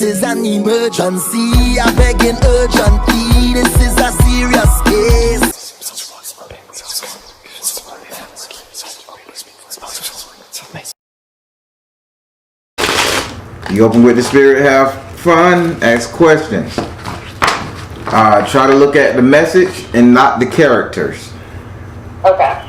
is an emergency. I begging urgently. This is a serious case. You open with the spirit, have fun, ask questions. Try to look at the message and not the characters. Okay.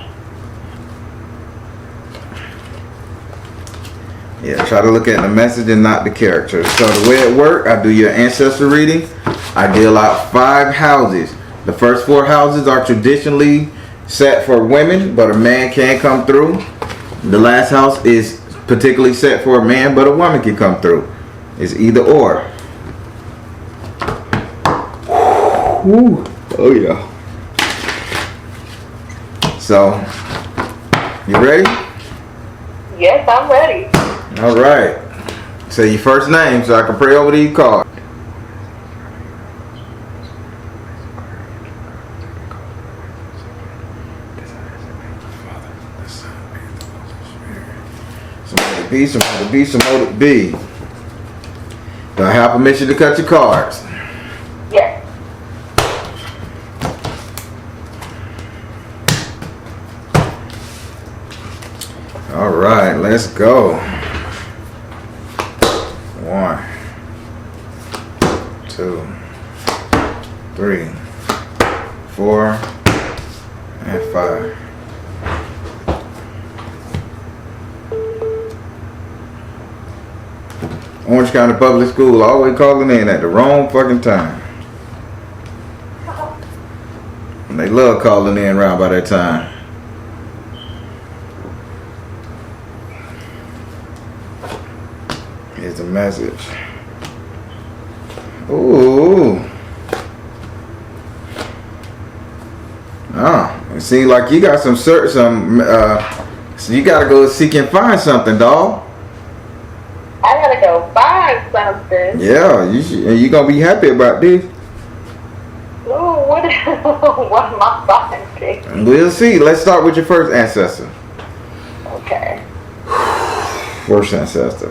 Yeah, try to look at the message and not the characters. So the way it works, I do your ancestor reading. I deal out 5 houses. The first 4 houses are traditionally set for women, but a man can come through. The last house is particularly set for a man, but a woman can come through. It's either or. Woo. Oh yeah. So, you ready? Yes, I'm ready. All right. Say your first name so I can pray over these cards. Somebody be, somebody be, somebody be. Do I have permission to cut your cards? Yes. All right, let's go. 1, 2, 3, 4, and 5. Orange County Public School always calling in at the wrong fucking time. And they love calling in around by that time. Here's a message. Ooh. It seems like you got so you gotta go seek and find something, dawg. I gotta go find something. Yeah, you gonna be happy about this. Ooh, what am I finding? We'll see. Let's start with your first ancestor. Okay. First ancestor.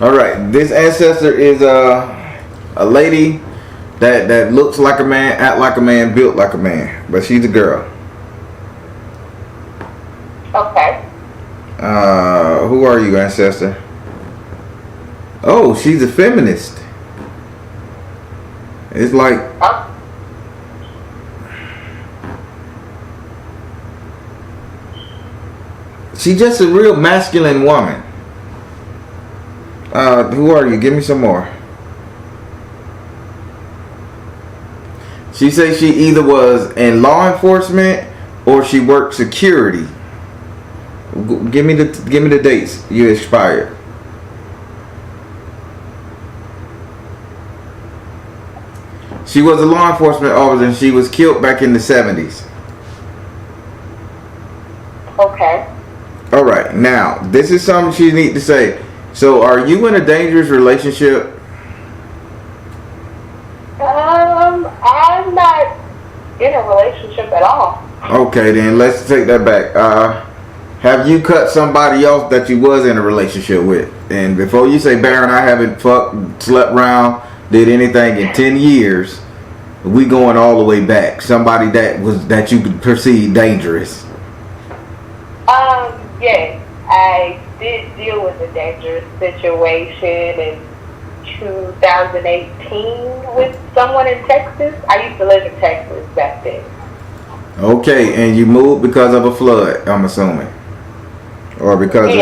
All right, this ancestor is a lady that looks like a man, act like a man, built like a man, but she's a girl. Okay. Who are you, ancestor? Oh, she's a feminist. It's like she's just a real masculine woman. Who are you? Give me some more. She says she either was in law enforcement or she worked security. Give me the dates you expired. She was a law enforcement officer and she was killed back in the 70s. Okay. All right. Now, this is something she needs to say. So, are you in a dangerous relationship? I'm not in a relationship at all. Okay, then let's take that back. Have you cut somebody else that you was in a relationship with? And before you say, Baron, I haven't fucked, slept around, did anything in 10 years, we going all the way back. Somebody that you could perceive dangerous. Yes, I did deal with a dangerous situation in 2018 with someone in Texas. I used to live in Texas back then. Okay, and you moved because of a flood, I'm assuming, or because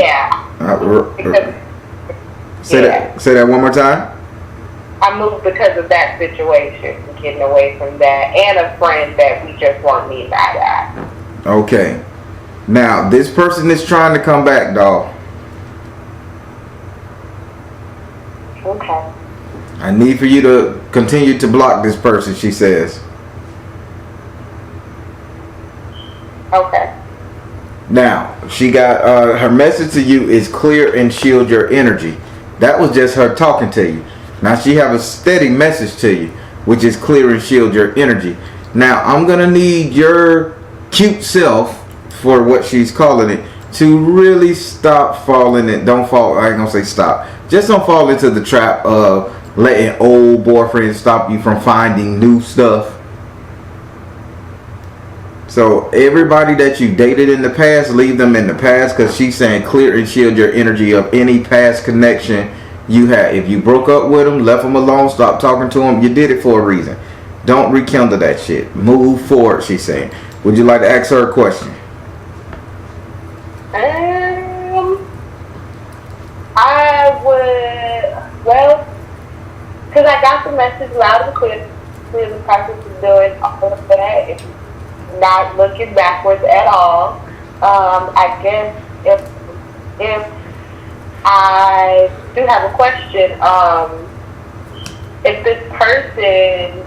say that one more time. I moved because of that situation, getting away from that, and a friend that we just weren't meeting eye to eye. Okay, now this person is trying to come back, dawg. Okay. I need for you to continue to block this person, she says. Okay. Now, she got her message to you is clear and shield your energy. That was just her talking to you. Now she have a steady message to you, which is clear and shield your energy. Now I'm gonna need your cute self, for what she's calling it, to really stop falling in. Don't fall. I ain't gonna say stop. Just don't fall into the trap of letting old boyfriends stop you from finding new stuff. So everybody that you dated in the past, leave them in the past, because she's saying clear and shield your energy of any past connection you had. If you broke up with them, left them alone, stopped talking to them, you did it for a reason. Don't rekindle that shit. Move forward, she's saying. Would you like to ask her a question? I would, well, because I got the message loud and clear the process of doing all of that. It's not looking backwards at all. I guess if I do have a question, if this person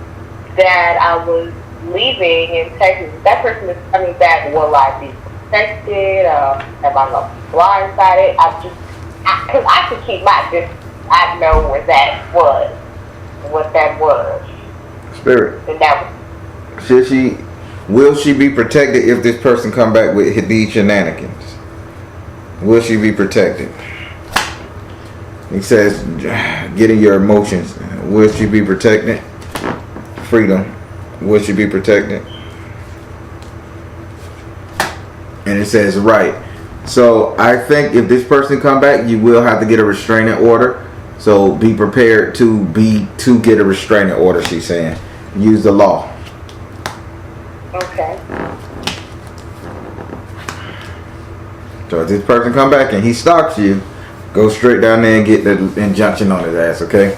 that I was leaving in Texas, if that person is coming back, will I be protected? Am I going to be blindsided? Because I could keep my distance. I know where that was, what that was. Spirit. And that was. Will she be protected if this person come back with these shenanigans? Will she be protected? He says, getting your emotions. Will she be protected? Freedom. Will she be protected? And it says right. So I think if this person come back, you will have to get a restraining order. So be prepared to get a restraining order, she's saying. Use the law. Okay. So if this person come back and he stalks you, go straight down there and get the injunction on his ass, okay?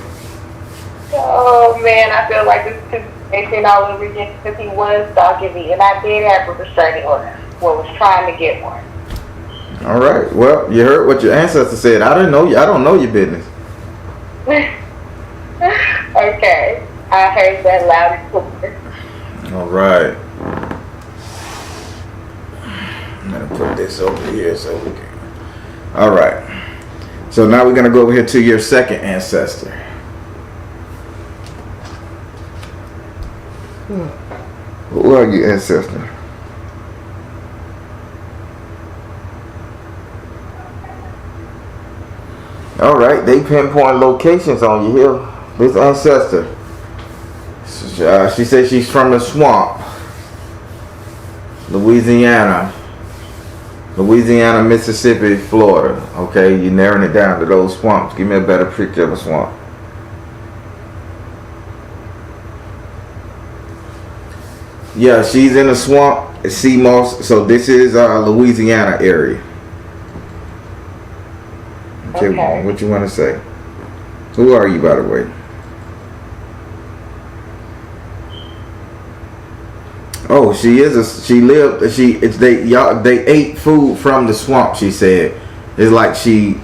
Oh man, I feel like this is anything all over again because he was stalking me, and I did have a restraining order. Well, was trying to get one. All right. Well, you heard what your ancestor said. I don't know your business. Okay, I heard that loud and clear. All right. I'm gonna put this over here so we can. All right. So now we're gonna go over here to your second ancestor. Who are you, ancestor? All right, they pinpoint locations on you here. This ancestor. She says she's from the swamp, Louisiana, Mississippi, Florida. Okay, you're narrowing it down to those swamps. Give me a better picture of a swamp. Yeah, she's in a swamp, sea moss. So this is Louisiana area. Okay, what you want to say? Who are you, by the way? Oh, they ate food from the swamp, she said. It's like she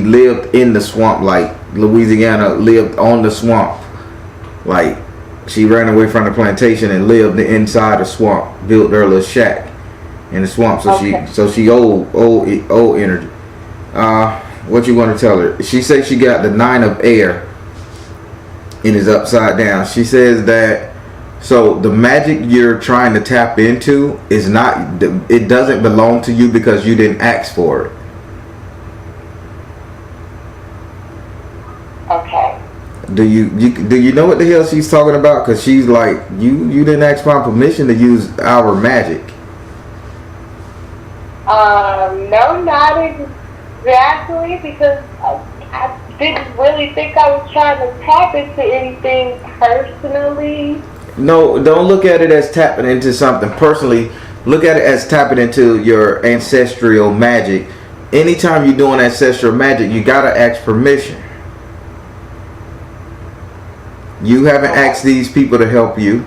lived in the swamp, like Louisiana lived on the swamp. Like she ran away from the plantation and lived inside the swamp, built her little shack in the swamp. So she old energy. What you want to tell her? She says she got the 9 of air and is upside down. She says that so the magic you're trying to tap into is not, it doesn't belong to you because you didn't ask for it. Okay. Do you know what the hell she's talking about? Because she's like, you didn't ask my permission to use our magic. No, not exactly, because I didn't really think I was trying to tap into anything personally. No, don't look at it as tapping into something personally. Look at it as tapping into your ancestral magic. Anytime you're doing ancestral magic, you gotta ask permission. You haven't asked these people to help you.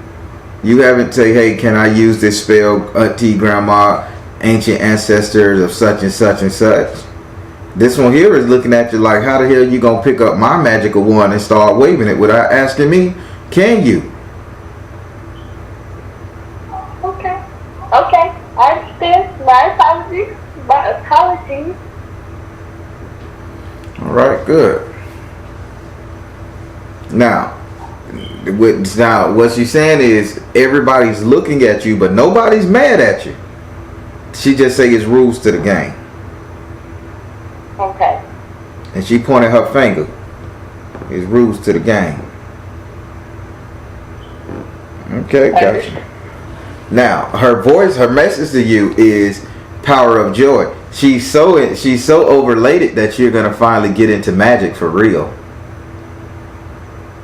You haven't say, hey, can I use this spell, auntie, grandma, ancient ancestors of such and such and such. This one here is looking at you like, how the hell you gonna pick up my magical wand and start waving it without asking me? Can you? Okay, I understand. My apologies. All right, good. Now, what she's saying is everybody's looking at you, but nobody's mad at you. She just say it's rules to the game. Okay. And she pointed her finger. It's rules to the game. Okay, gotcha. Now, her message to you is power of joy. She's so overlated that you're gonna finally get into magic for real.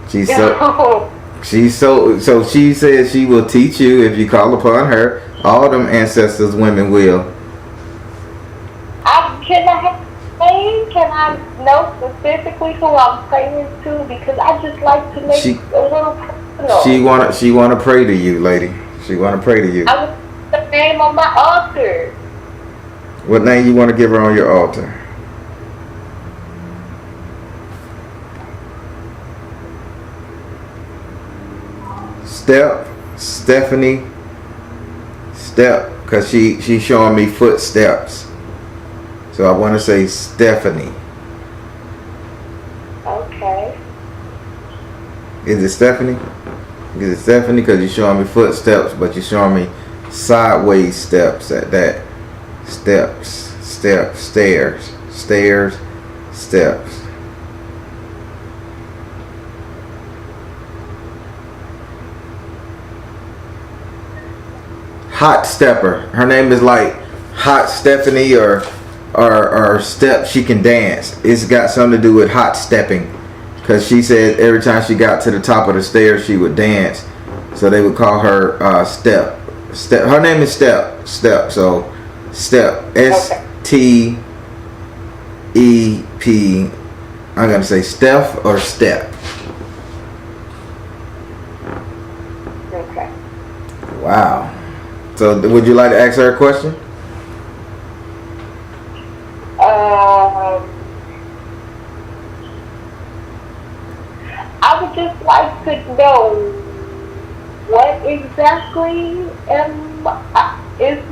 She says she will teach you if you call upon her. All them ancestors women will. Can I know specifically who I'm praying to? Because I just like to make a little personal. She wanna pray to you, lady. She wanna pray to you. I want the name on my altar. What name you want to give her on your altar? Stephanie, because she's showing me footsteps. So I want to say Stephanie. Okay. Is it Stephanie? Is it Stephanie? Because you're showing me footsteps, but you're showing me sideways steps at that. Steps, stairs, steps. Hot Stepper. Her name is like Hot Stephanie or Step. She can dance. It's got something to do with hot stepping, because she said every time she got to the top of the stairs she would dance, so they would call her Step. Her name is Step. So Step. STEP. I'm gonna say Steph or Step. Okay. Wow. So would you like to ask her a question? I would just like to know what exactly is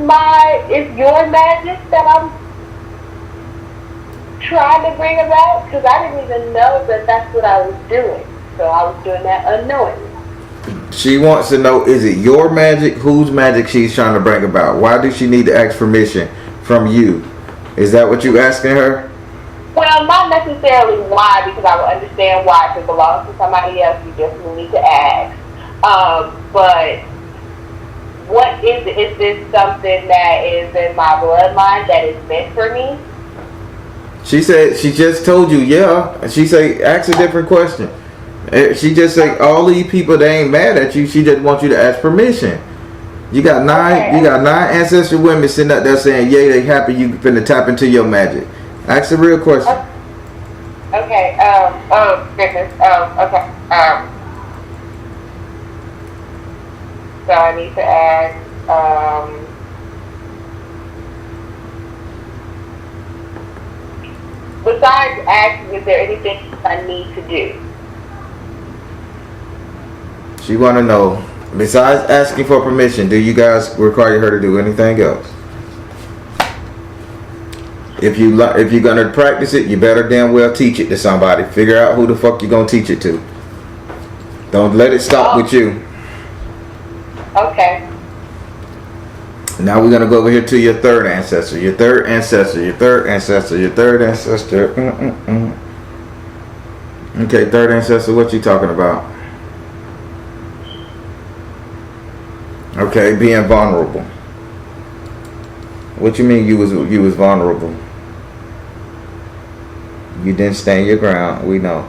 your magic that I'm trying to bring about? Because I didn't even know that that's what I was doing. So I was doing that unknowingly. She wants to know, is it your magic? Whose magic she's trying to bring about? Why does she need to ask permission from you? Is that what you asking her? Well, not necessarily why, because I would understand why. If it belongs to somebody else, you just need to ask. But what is it? Is this something that is in my bloodline that is meant for me? She said, she just told you, yeah. And she say, ask a different question. She just say, all these people, they ain't mad at you. She just wants you to ask permission. You got nine ancestral women sitting up there saying, yay, they happy you finna tap into your magic. Ask a real question. Okay. Oh goodness. Okay. So I need to ask. Besides asking, is there anything I need to do? She want to know, besides asking for permission, do you guys require her to do anything else? If you're gonna practice it, you better damn well teach it to somebody. Figure out who the fuck you gonna teach it to. Don't let it stop with you. Okay. Now we're gonna go over here to your third ancestor. Your third ancestor. Okay, third ancestor. What you talking about? Okay, being vulnerable. What you mean you was vulnerable? You didn't stand your ground. We know.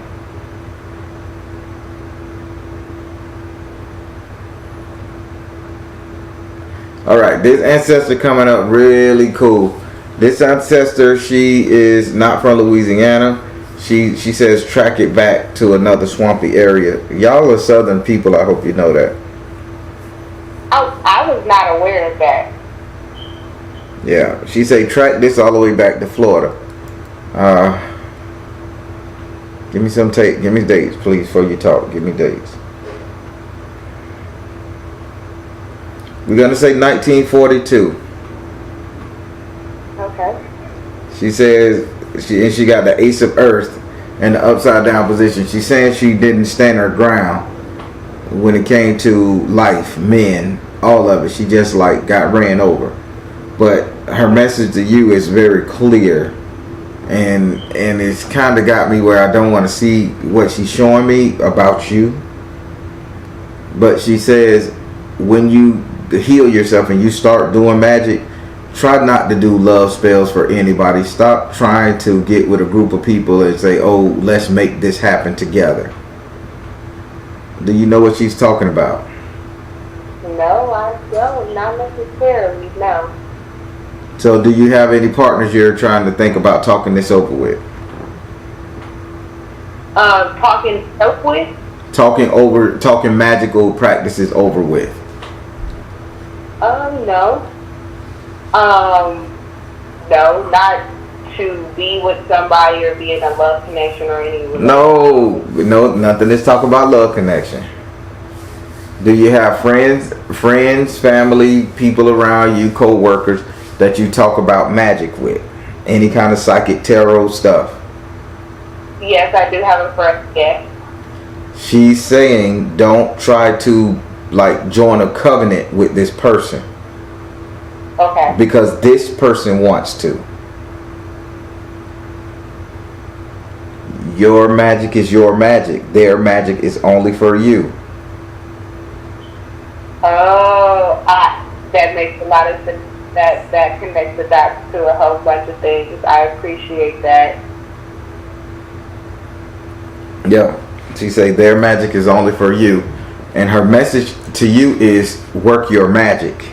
All right, this ancestor coming up really cool. This ancestor, she is not from Louisiana. She says track it back to another swampy area. Y'all are southern people. I hope you know that. I was not aware of that. Yeah, she say track this all the way back to Florida. Give me some tape. Give me dates, please, before you talk. Give me dates. We're gonna say 1942. Okay. She says she got the Ace of Earth in the upside down position. She's saying she didn't stand her ground when it came to life, men, all of it. She just like got ran over. But her message to you is very clear, and it's kind of got me where I don't want to see what she's showing me about you. But she says, when you heal yourself and you start doing magic, try not to do love spells for anybody. Stop trying to get with a group of people and say, oh, let's make this happen together. Do you know what she's talking about? No, I don't. Not necessarily, no. So do you have any partners you're trying to think about talking this over with? Talking over with? Talking magical practices over with. No. No, not to be with somebody or be in a love connection or anything. No, nothing. Let's talk about love connection. Do you have friends, family, people around you, co-workers that you talk about magic with? Any kind of psychic tarot stuff? Yes, I do have a friend, yes. She's saying don't try to join a covenant with this person. Okay. Because this person wants to. Your magic is your magic. Their magic is only for you. Oh, that makes a lot of sense. That connects the dots to a whole bunch of things. I appreciate that. Yeah. She say their magic is only for you. And her message to you is work your magic.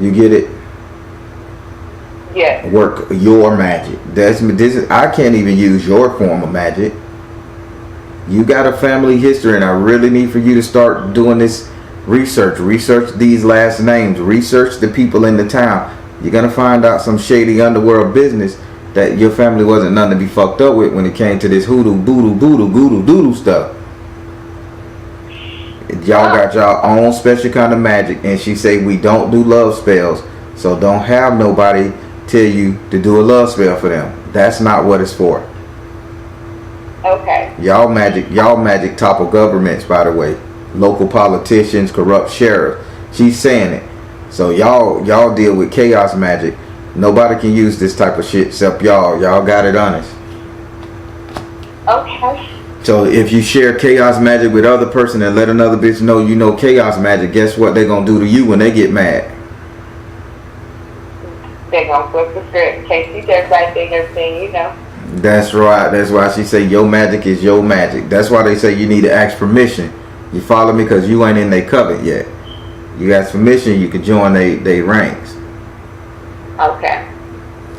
You get it? Yes. Work your magic. I can't even use your form of magic. You got a family history, and I really need for you to start doing this research. Research these last names. Research the people in the town. You're gonna find out some shady underworld business that your family wasn't none to be fucked up with when it came to this hoodoo, voodoo stuff. Y'all got y'all own special kind of magic, and she say we don't do love spells, so don't have nobody tell you to do a love spell for them. That's not what it's for. Okay. Y'all magic topple governments, by the way. Local politicians, corrupt sheriffs. She's saying it. So y'all deal with chaos magic. Nobody can use this type of shit except y'all. Y'all got it honest. Okay. So if you share chaos magic with other person and let another bitch know you know chaos magic, guess what they gonna do to you when they get mad? They're gonna flip the script in case you just like everything, you know. That's right. That's why she say your magic is your magic. That's why they say you need to ask permission. You follow me? Because you ain't in their covenant yet. You ask permission, you can join they ranks. Okay.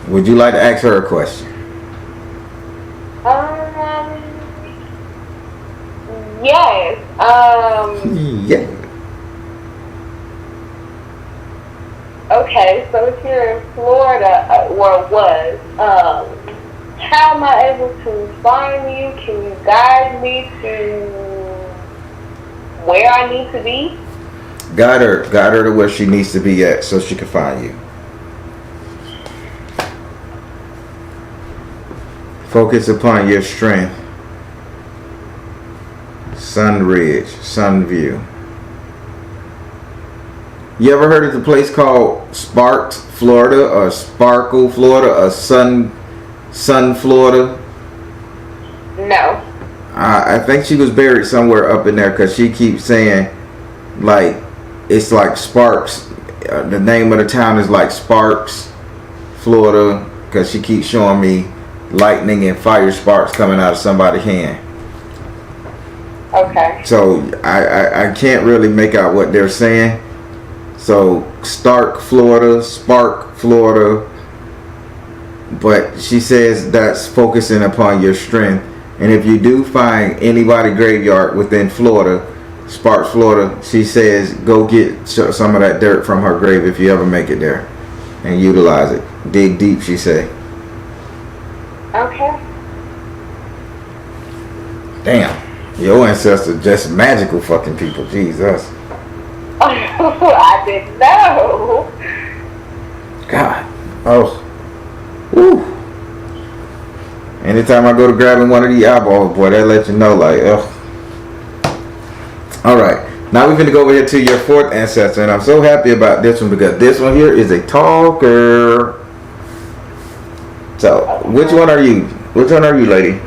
Would you like to ask her a question? Yes. Yeah. Okay, so if you're in Florida, or was, how am I able to find you? Can you guide me to where I need to be? Guide her to where she needs to be at so she can find you. Focus upon your strength. Sun Ridge, Sun View. You ever heard of the place called Sparks, Florida, or Sparkle, Florida, or Sun, Florida? No. I think she was buried somewhere up in there because she keeps saying, it's like Sparks. The name of the town is like Sparks, Florida, because she keeps showing me lightning and fire sparks coming out of somebody's hand. Okay. So I can't really make out what they're saying. So Stark, Florida, Spark, Florida. But she says that's focusing upon your strength. And if you do find anybody graveyard within Florida, Sparks, Florida, she says go get some of that dirt from her grave if you ever make it there. And utilize it. Dig deep, she say. Okay. Damn. Your ancestors just magical fucking people. Jesus. I didn't know. God. Oh. Woo. Anytime I go to grabbing one of these eyeballs, boy, that let you know, like, ugh. Alright. Now we're going to go over here to your fourth ancestor. And I'm so happy about this one because this one here is a talker. So, which one are you? Which one are you, lady?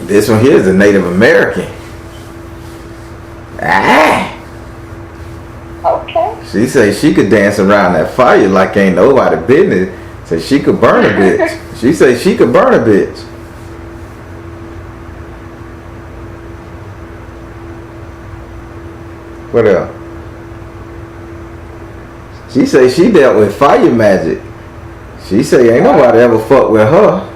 This one here is a Native American. Okay. She say she could dance around that fire like ain't nobody business. Say she could burn a bitch. She say she could burn a bitch. What else? She say she dealt with fire magic. She say ain't nobody ever fucked with her.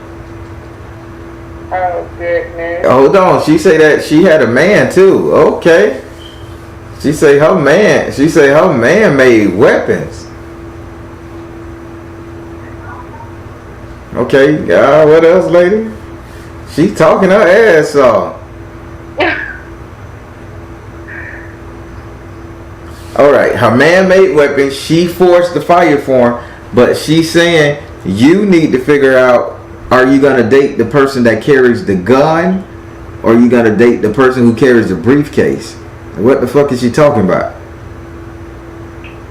Oh goodness. Hold on. She say that she had a man too. Okay. She say her man made weapons. Okay. What else, lady? She talking her ass off. Alright, her man made weapons. She forced the fire for him. But she's saying you need to figure out, are you going to date the person that carries the gun, or are you going to date the person who carries the briefcase? What the fuck is she talking about?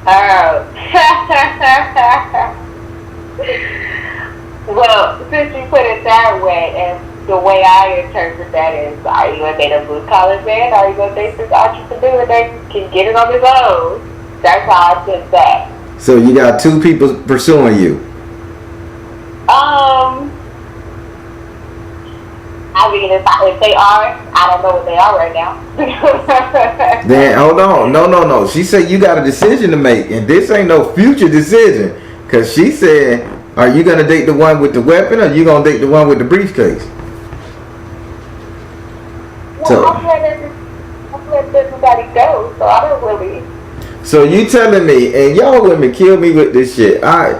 Oh. Well, since you put it that way, and the way I interpret that is, are you going to date a blue-collar man, or are you going to date this entrepreneur that can get it on his own? That's how I took that. So you got two people pursuing you. I mean, if they are, I don't know what they are right now. Then hold on, no. She said you got a decision to make, and this ain't no future decision. Cause she said, are you gonna date the one with the weapon, or you gonna date the one with the briefcase? Well, so, I've let everybody go, so I don't really. So you telling me, and y'all women kill me with this shit. I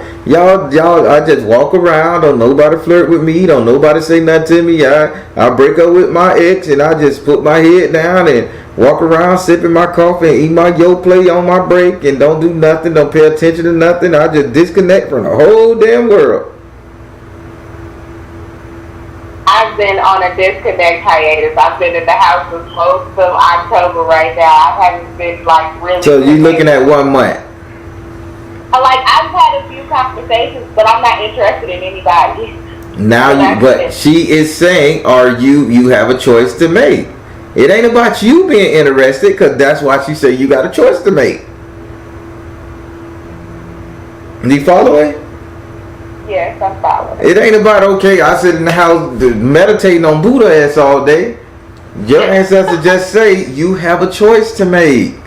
just walk around, don't nobody flirt with me, don't nobody say nothing to me. I break up with my ex and I just put my head down and walk around sipping my coffee and eat my yo play on my break and don't do nothing, don't pay attention to nothing. I just disconnect from the whole damn world. I've been on a disconnect hiatus. I've been in the house since most of October right now. I haven't been like really. So you looking at 1 month? Like I've had a few conversations, but I'm not interested in anybody. Now but she is saying, are you have a choice to make. It ain't about you being interested, because that's why she said you got a choice to make. Do you follow me? Yes, I'm following. It ain't about, okay, I sit in the house meditating on Buddha ass all day. Your ancestors just say you have a choice to make.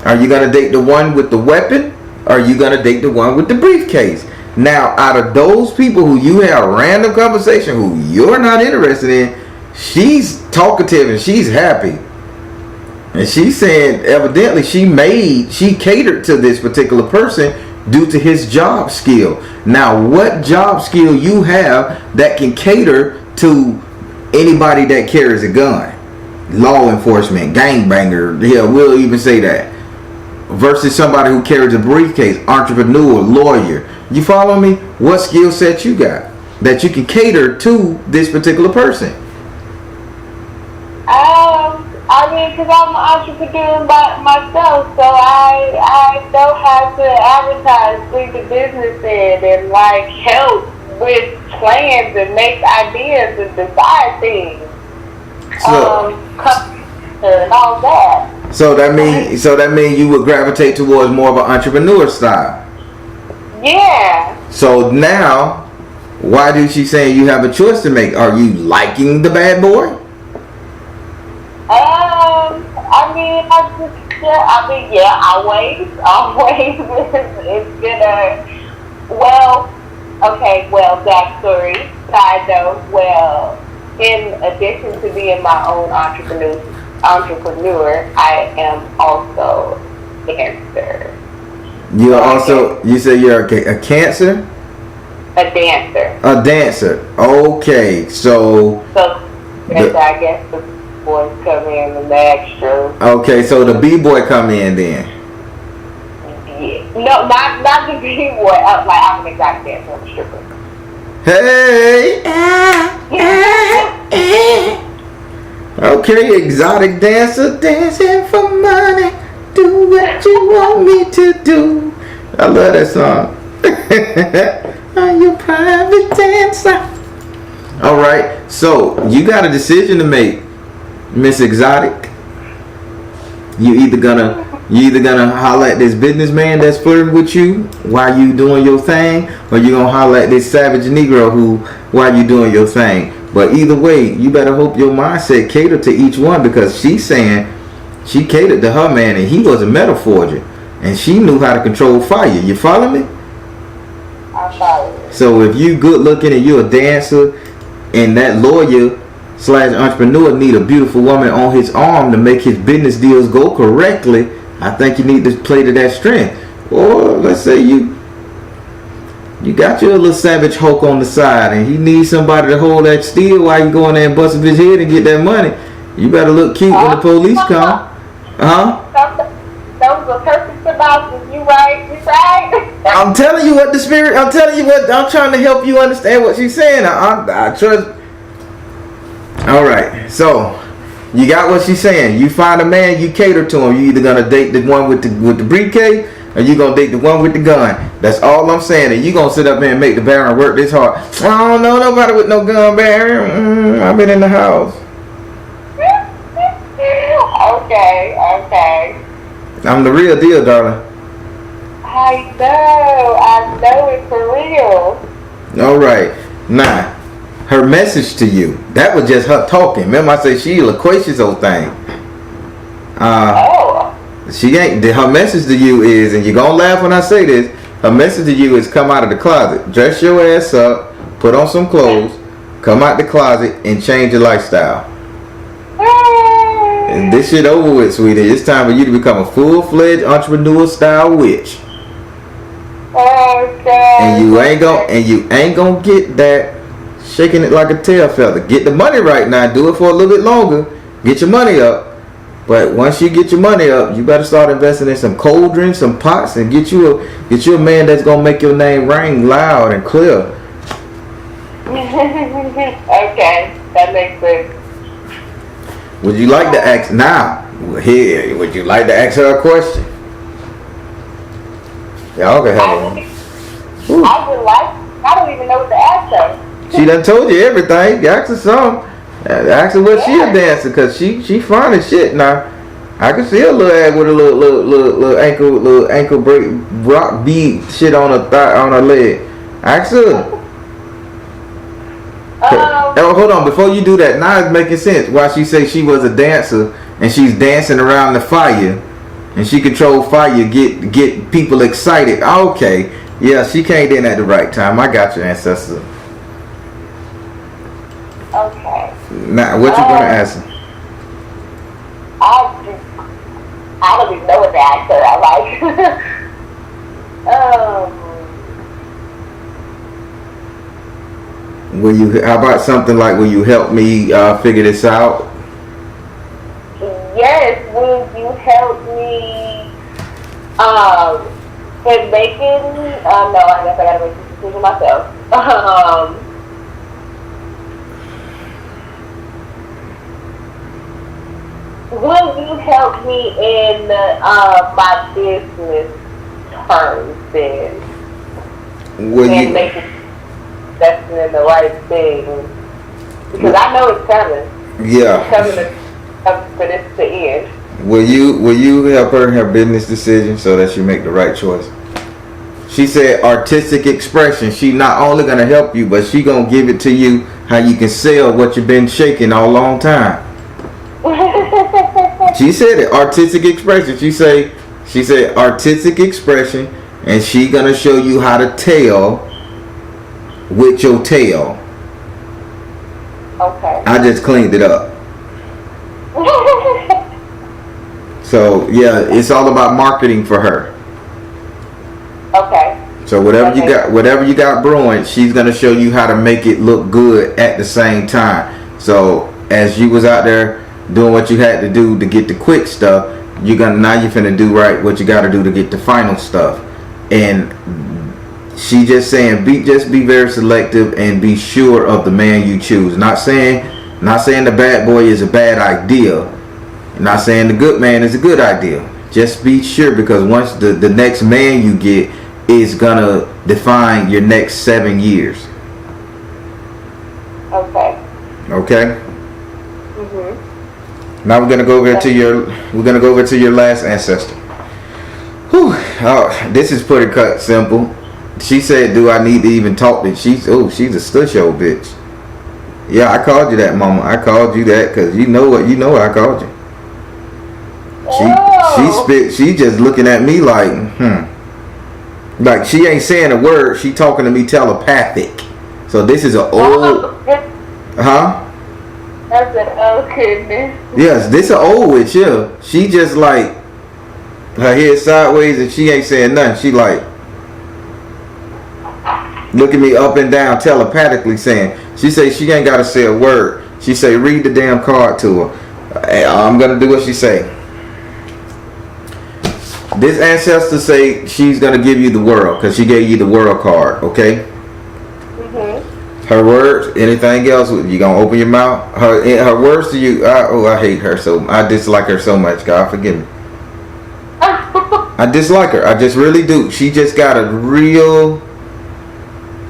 Are you going to date the one with the weapon? Or are you going to date the one with the briefcase? Now, out of those people who you have a random conversation who you're not interested in, she's talkative and she's happy. And she's saying evidently she catered to this particular person due to his job skill. Now, what job skill you have that can cater to anybody that carries a gun? Law enforcement, gangbanger, yeah, we'll even say that. Versus somebody who carries a briefcase, entrepreneur, lawyer. You follow me? What skill set you got that you can cater to this particular person? I mean, because I'm an entrepreneur myself, so I know how to advertise, bring the business in, and like help with plans and make ideas and decide things, and all that. So that means you would gravitate towards more of an entrepreneur style. Yeah. So now, why do she say you have a choice to make? Are you liking the bad boy? Always. It's been backstory, side note. Well, in addition to being my own entrepreneur, I am also a dancer. You say you're a cancer? A dancer. A dancer. Okay, so I guess the boys come in and the extras. Okay, so the B-boy come in then. Yeah. No, not the B-boy. I'm an exotic dancer. I'm a stripper. Hey. Okay, exotic dancer, dancing for money. Do what you want me to do. I love that song. Are you private dancer? All right, so you got a decision to make, Miss Exotic. You either gonna holler at this businessman that's flirting with you while you doing your thing, or you gonna holler at this savage Negro who while you doing your thing. But either way, you better hope your mindset cater to each one, because she's saying she catered to her man and he was a metal forger, and she knew how to control fire. You follow me? I follow you. So if you good looking and you're a dancer, and that lawyer / entrepreneur need a beautiful woman on his arm to make his business deals go correctly, I think you need to play to that strength. Or let's say you got your little savage Hulk on the side and he needs somebody to hold that steel while you go in there and bust up his head and get that money. You better look cute when the police come. That was a perfect synopsis. You right? You right? I'm telling you what I'm trying to help you understand what she's saying. I trust. All right, so you got what she's saying. You find a man, you cater to him. You either gonna date the one with the briefcase, or you gonna date the one with the gun. That's all I'm saying. And you gonna sit up there and make the Baron work this hard. I don't know nobody with no gun, Baron. I've been in the house. Okay. I'm the real deal, darling. I know it for real. All right, now her message to you. That was just her talking. Remember, I said she a loquacious old thing. She ain't. Her message to you is, and you're gonna laugh when I say this. Her message to you is, come out of the closet, dress your ass up, put on some clothes, come out the closet, and change your lifestyle. And this shit over with, sweetie. It's time for you to become a full-fledged entrepreneur style witch. Okay. And you ain't gonna get that shaking it like a tail feather. Get the money right now. Do it for a little bit longer. Get your money up. But once you get your money up, you better start investing in some cauldrons, some pots, and get you a man that's gonna make your name ring loud and clear. Okay, that makes sense. Would you like to ask now? Here, would you like to ask her a question? Y'all can have her. I don't even know what to ask her. She done told you everything. Ask her something. Ask her what she a dancer, cause she fine as shit now. I can see a little ass with a little ankle break rock bead shit on her thigh, on her leg. Ask her. Oh, hold on. Before you do that, now it's making sense why she say she was a dancer and she's dancing around the fire and she control fire, get people excited. Okay, yeah, she came in at the right time. I got your ancestor. Okay. Now, what you gonna ask her? I don't even know what to ask her. How about something like, will you help me figure this out? Yes, will you help me in making no, I guess I gotta make this decision myself. Will you help me in my business terms then? And make it investing in the right thing? Because I know it's coming. Yeah. It's coming for this to end. Will you help her in her business decision so that she make the right choice? She said artistic expression. She not only gonna help you, but she gonna give it to you how you can sell what you've been shaking all long time. She said it, artistic expression. She said artistic expression, and she gonna show you how to tell with your tail. Okay. I just cleaned it up. So yeah, it's all about marketing for her. Okay. So whatever you got brewing, she's gonna show you how to make it look good at the same time. So as you was out there doing what you had to do to get the quick stuff, you're finna do right what you gotta do to get the final stuff. And she just saying be very selective and be sure of the man you choose. Not saying Not saying the bad boy is a bad idea. Not saying the good man is a good idea. Just be sure, because once the next man you get is gonna define your next 7 years. Okay. Okay. Mhm. Now we're gonna go over to your last ancestor. Whew. Oh, this is pretty cut simple. She said, "Do I need to even talk to?" She's a stush old bitch. Yeah, I called you that, mama. I called you that because you know what I called you. She just looking at me like, like she ain't saying a word. She talking to me telepathic. So this is an old, huh? That's an old goodness. Yes, this an old witch. Yeah, she just like her head sideways and she ain't saying nothing. She like looking me up and down telepathically saying. She say she ain't gotta say a word. She say read the damn card to her. I'm gonna do what she say. This ancestor say she's gonna give you the world because she gave you the world card. Okay. Mhm. Her words. Anything else? You gonna open your mouth? Her words to you. I hate her so. I dislike her so much. God forgive me. I dislike her. I just really do. She just got a real.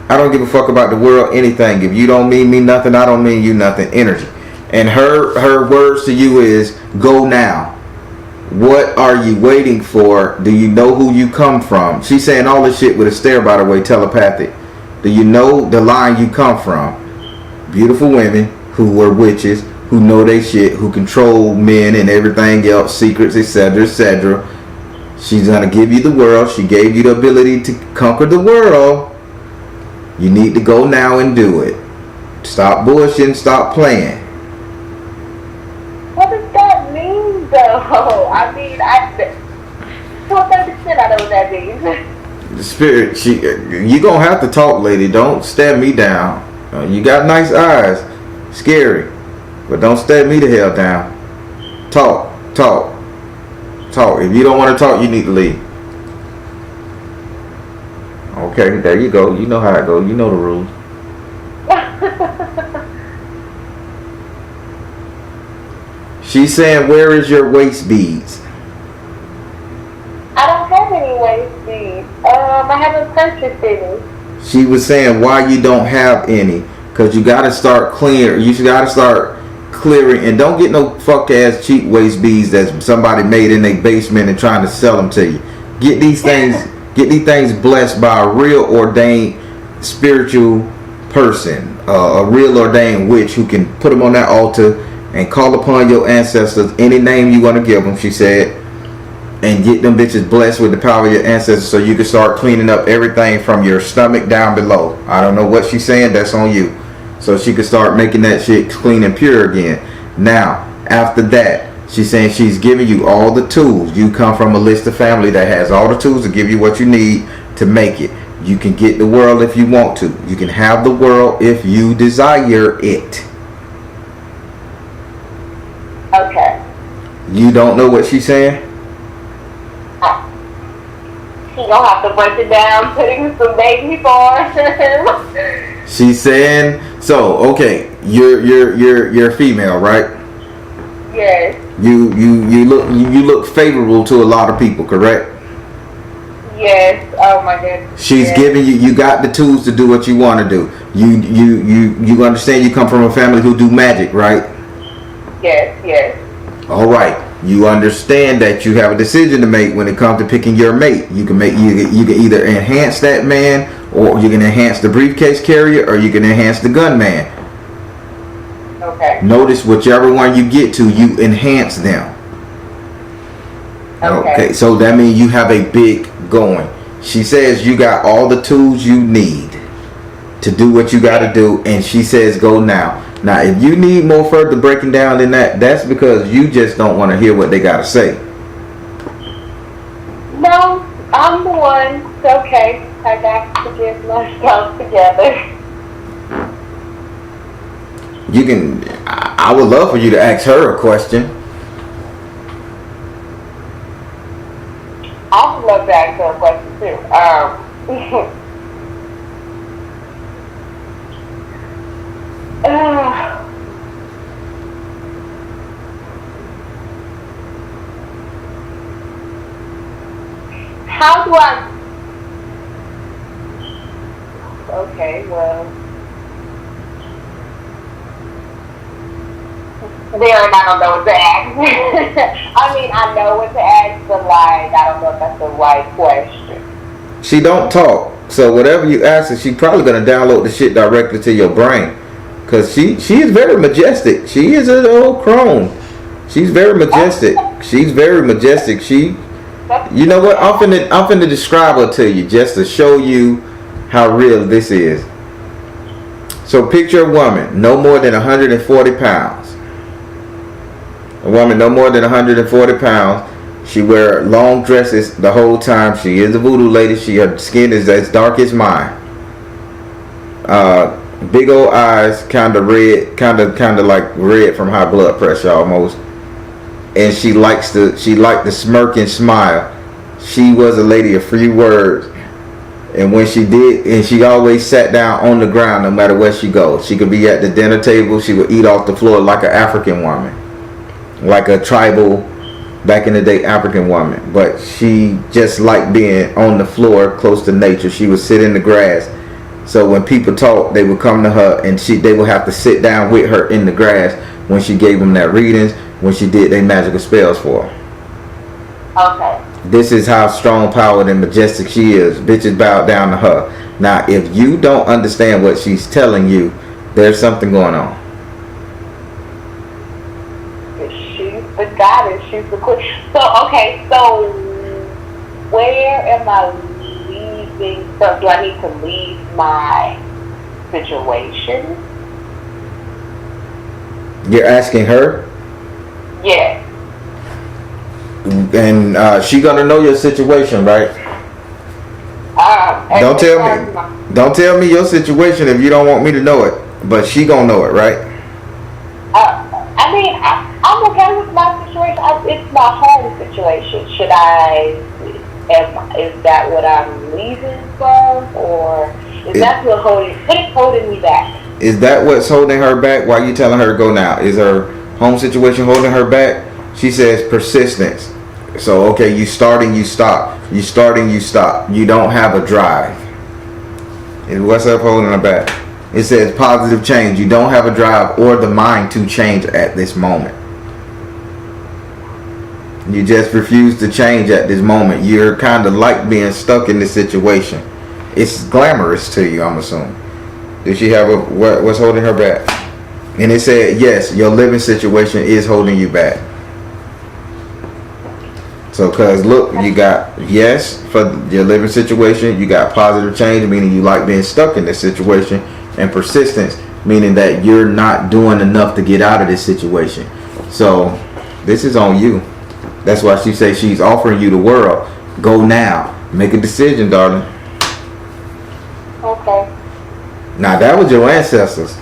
I don't give a fuck about the world. Anything. If you don't mean me nothing, I don't mean you nothing. Energy. And her words to you is go now. What are you waiting for? Do you know who you come from? She's saying all this shit with a stare, by the way, telepathic. Do you know the line you come from? Beautiful women who were witches, who know they shit, who control men and everything else, secrets, etc., etc. She's gonna give you the world. She gave you the ability to conquer the world. You need to go now and do it. Stop bullshitting, stop playing. What does that mean, though? I mean, to a certain extent, I know what that means. The spirit, you gonna have to talk, lady. Don't stare me down. You got nice eyes, scary, but don't stare me the hell down. Talk. If you don't want to talk, you need to leave. Okay, there you go. You know how it goes. You know the rules. She's saying, where is your waist beads? I don't have any waist beads. I haven't purchased any. She was saying why you don't have any. Because you got to start clearing. You got to start clearing. And don't get no fuck ass cheap waist beads that somebody made in their basement and trying to sell them to you. Get these things blessed by a real ordained spiritual person. A real ordained witch who can put them on that altar and call upon your ancestors, any name you want to give them, she said, and get them bitches blessed with the power of your ancestors so you can start cleaning up everything from your stomach down below. I don't know what she's saying, that's on you. So she can start making that shit clean and pure again. Now, after that, she's saying she's giving you all the tools. You come from a list of family that has all the tools to give you what you need to make it. You can get the world if you want to. You can have the world if you desire it. Okay. You don't know what she's saying? She gonna have to break it down, putting some baby for him. She's saying, so okay, you're female, right? Yes. You look favorable to a lot of people, correct? Yes. Oh my goodness. She's giving you got the tools to do what you want to do. You understand you come from a family who do magic, right? Yes. All right. You understand that you have a decision to make when it comes to picking your mate. You can either enhance that man, or you can enhance the briefcase carrier, or you can enhance the gunman. Okay. Notice whichever one you get to, you enhance them. Okay, so that means you have a big going. She says you got all the tools you need to do what you got to do, and she says go now. Now, if you need more further breaking down than that, that's because you just don't want to hear what they got to say. No, I'm the one. It's okay. I got to get myself together. You can. I would love for you to ask her a question. I would love to ask her a question too. how do I? Okay, well, Darren, I don't know what to ask. I mean, I know what to ask, but like, I don't know if that's the right question. She don't talk, so whatever you ask her, she probably gonna download the shit directly to your brain. Cause she is very majestic. She is an old crone. She's very majestic. She's very majestic. You know what? I'm finna describe her to you just to show you how real this is. So picture a woman no more than 140 pounds. A woman no more than 140 pounds. She wear long dresses the whole time. She is a voodoo lady. Her skin is as dark as mine. Big old eyes, kind of red, kind of like red from high blood pressure almost. And she liked the smirk and smile. She was a lady of few words. And when she did, and she always sat down on the ground no matter where she goes. She could be at the dinner table. She would eat off the floor like an African woman, like a tribal, back in the day African woman. But she just liked being on the floor close to nature. She would sit in the grass. So when people talk, they would come to her and they would have to sit down with her in the grass when she gave them their readings, when she did their magical spells for her. Okay. This is how strong powered and majestic she is. Bitches bow down to her. Now, if you don't understand what she's telling you, there's something going on. She's the goddess. She's the queen. So, okay, so where am I leaving? So do I need to leave my situation? You're asking her? Yes. And she gonna know your situation, right? Don't tell me your situation if you don't want me to know it. But she gonna know it, right? I mean, I'm okay with my situation. It's my home situation. Is that what I'm leaving from, or is that what is holding me back? Is that what's holding her back? Why are you telling her to go now? Is her home situation holding her back? She says persistence. So, okay, you start and you stop. You start and you stop. You don't have a drive. And what's up holding her back? It says positive change. You don't have a drive or the mind to change at this moment. You just refuse to change at this moment. You're kind of like being stuck in this situation. It's glamorous to you, I'm assuming. Does she have what's holding her back? And it said, yes, your living situation is holding you back. So, cause look, you got yes for your living situation. You got positive change, meaning you like being stuck in this situation, and persistence, meaning that you're not doing enough to get out of this situation. So, this is on you. That's why she says she's offering you the world. Go now. Make a decision, darling. Okay. Now, that was your ancestors.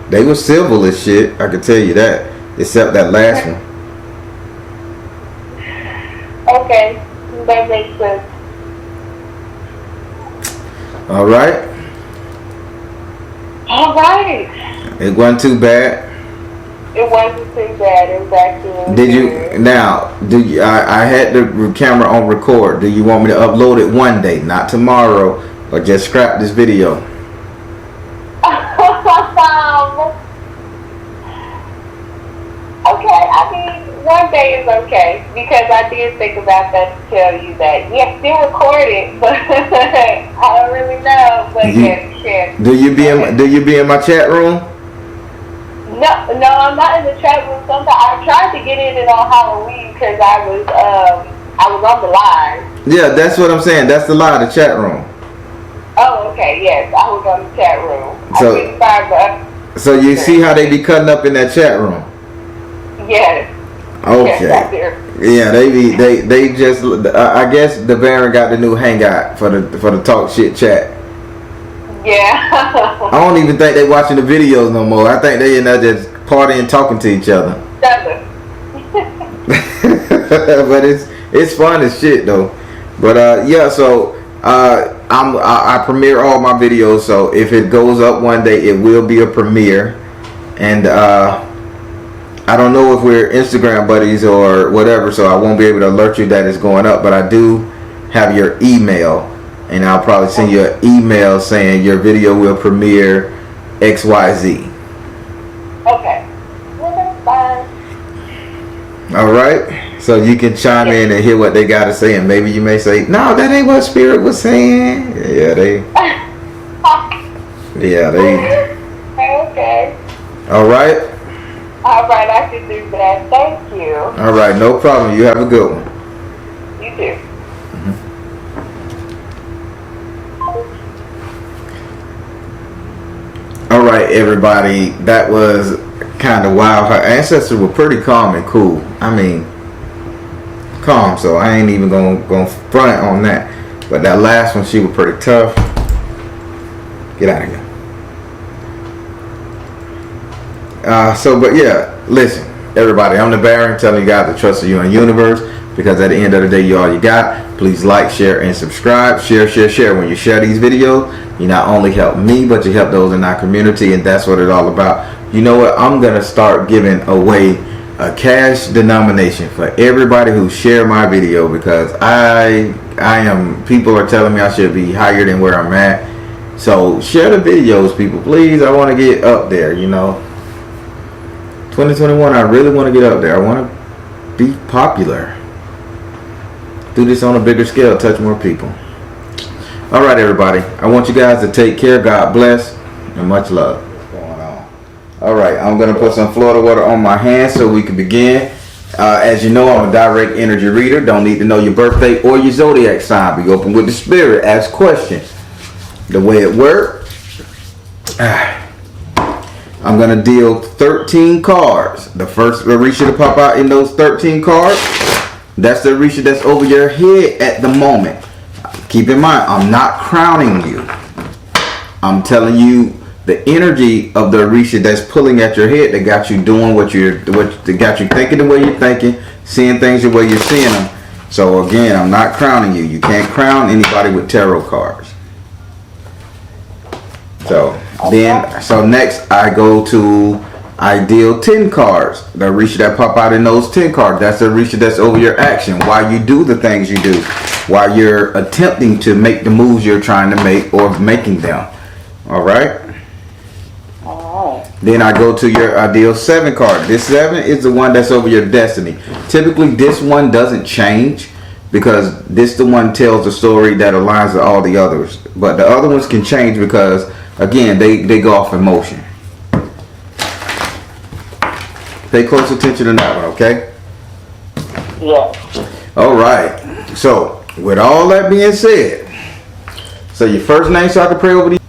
They were civil as shit. I can tell you that. Except that last one. Okay. That makes sense. All right. All right. It wasn't too bad. It wasn't too bad. It was actually. Did you now? I had the camera on record. Do you want me to upload it one day, not tomorrow, or just scrap this video? Okay, I mean, one day is okay, because I did think about that to tell you that, yes, still recorded, but I don't really know, but yes, you can. Do you be in my chat room? No, I'm not in the chat room. Sometimes I tried to get in it on Halloween because I was on the live. Yeah, that's what I'm saying. That's the lie, the chat room. Oh, okay, yes, I was on the chat room. So you see how they be cutting up in that chat room? Yes. Okay. Yes, yeah, they just. I guess the Baron got the new hangout for the talk shit chat. Yeah. I don't even think they watching the videos no more. I think they in there just partying, talking to each other. But it's fun as shit though. But yeah, so I premiere all my videos. So if it goes up one day, it will be a premiere. And I don't know if we're Instagram buddies or whatever, so I won't be able to alert you that it's going up. But I do have your email, and I'll probably send you an email saying your video will premiere XYZ. Okay. Well, that's fine. All right. So you can chime in and hear what they got to say, and maybe you may say, "No, that ain't what Spirit was saying." Yeah, they. Okay. All right. All right, I can do that. Thank you. All right, no problem. You have a good one. You too. All right, everybody. That was kind of wild. Her ancestors were pretty calm and cool. I mean, calm. So I ain't even gonna front on that. But that last one, she was pretty tough. Get out of here. But yeah, listen, everybody. I'm the Baron, telling you guys to trust in you and universe, because at the end of the day, you all you got. Please like, share, and subscribe. Share. When you share these videos, you not only help me, but you help those in our community, and that's what it's all about. You know what? I'm gonna start giving away a cash denomination for everybody who share my video, because people are telling me I should be higher than where I'm at. So share the videos, people, please. I want to get up there, 2021, I really want to get up there. I want to be popular. Do this on a bigger scale, touch more people. All right, everybody. I want you guys to take care. God bless, and much love. What's going on? All right, I'm going to put some Florida water on my hands so we can begin. As you know, I'm a direct energy reader. Don't need to know your birthday or your zodiac sign. Be open with the spirit. Ask questions. The way it works, I'm going to deal 13 cards. The first Orisha to pop out in those 13 cards, that's the Orisha that's over your head at the moment. Keep in mind, I'm not crowning you. I'm telling you the energy of the Orisha that's pulling at your head, that got you doing that got you thinking the way you're thinking, seeing things the way you're seeing them. So again, I'm not crowning you. You can't crown anybody with tarot cards. So next I deal 10 cards. The Orisha that pop out in those 10 cards, that's the Orisha that's over your action, why you do the things you do, why you're attempting to make the moves you're trying to make or making them. All right. Then I deal 7 cards. This 7 is the one that's over your destiny. Typically this one doesn't change, because this the one tells the story that aligns with all the others. But the other ones can change because, again, they go off emotion. Pay close attention to that one, okay? Yeah. All right. So, with all that being said, so your first name so I can pray over these.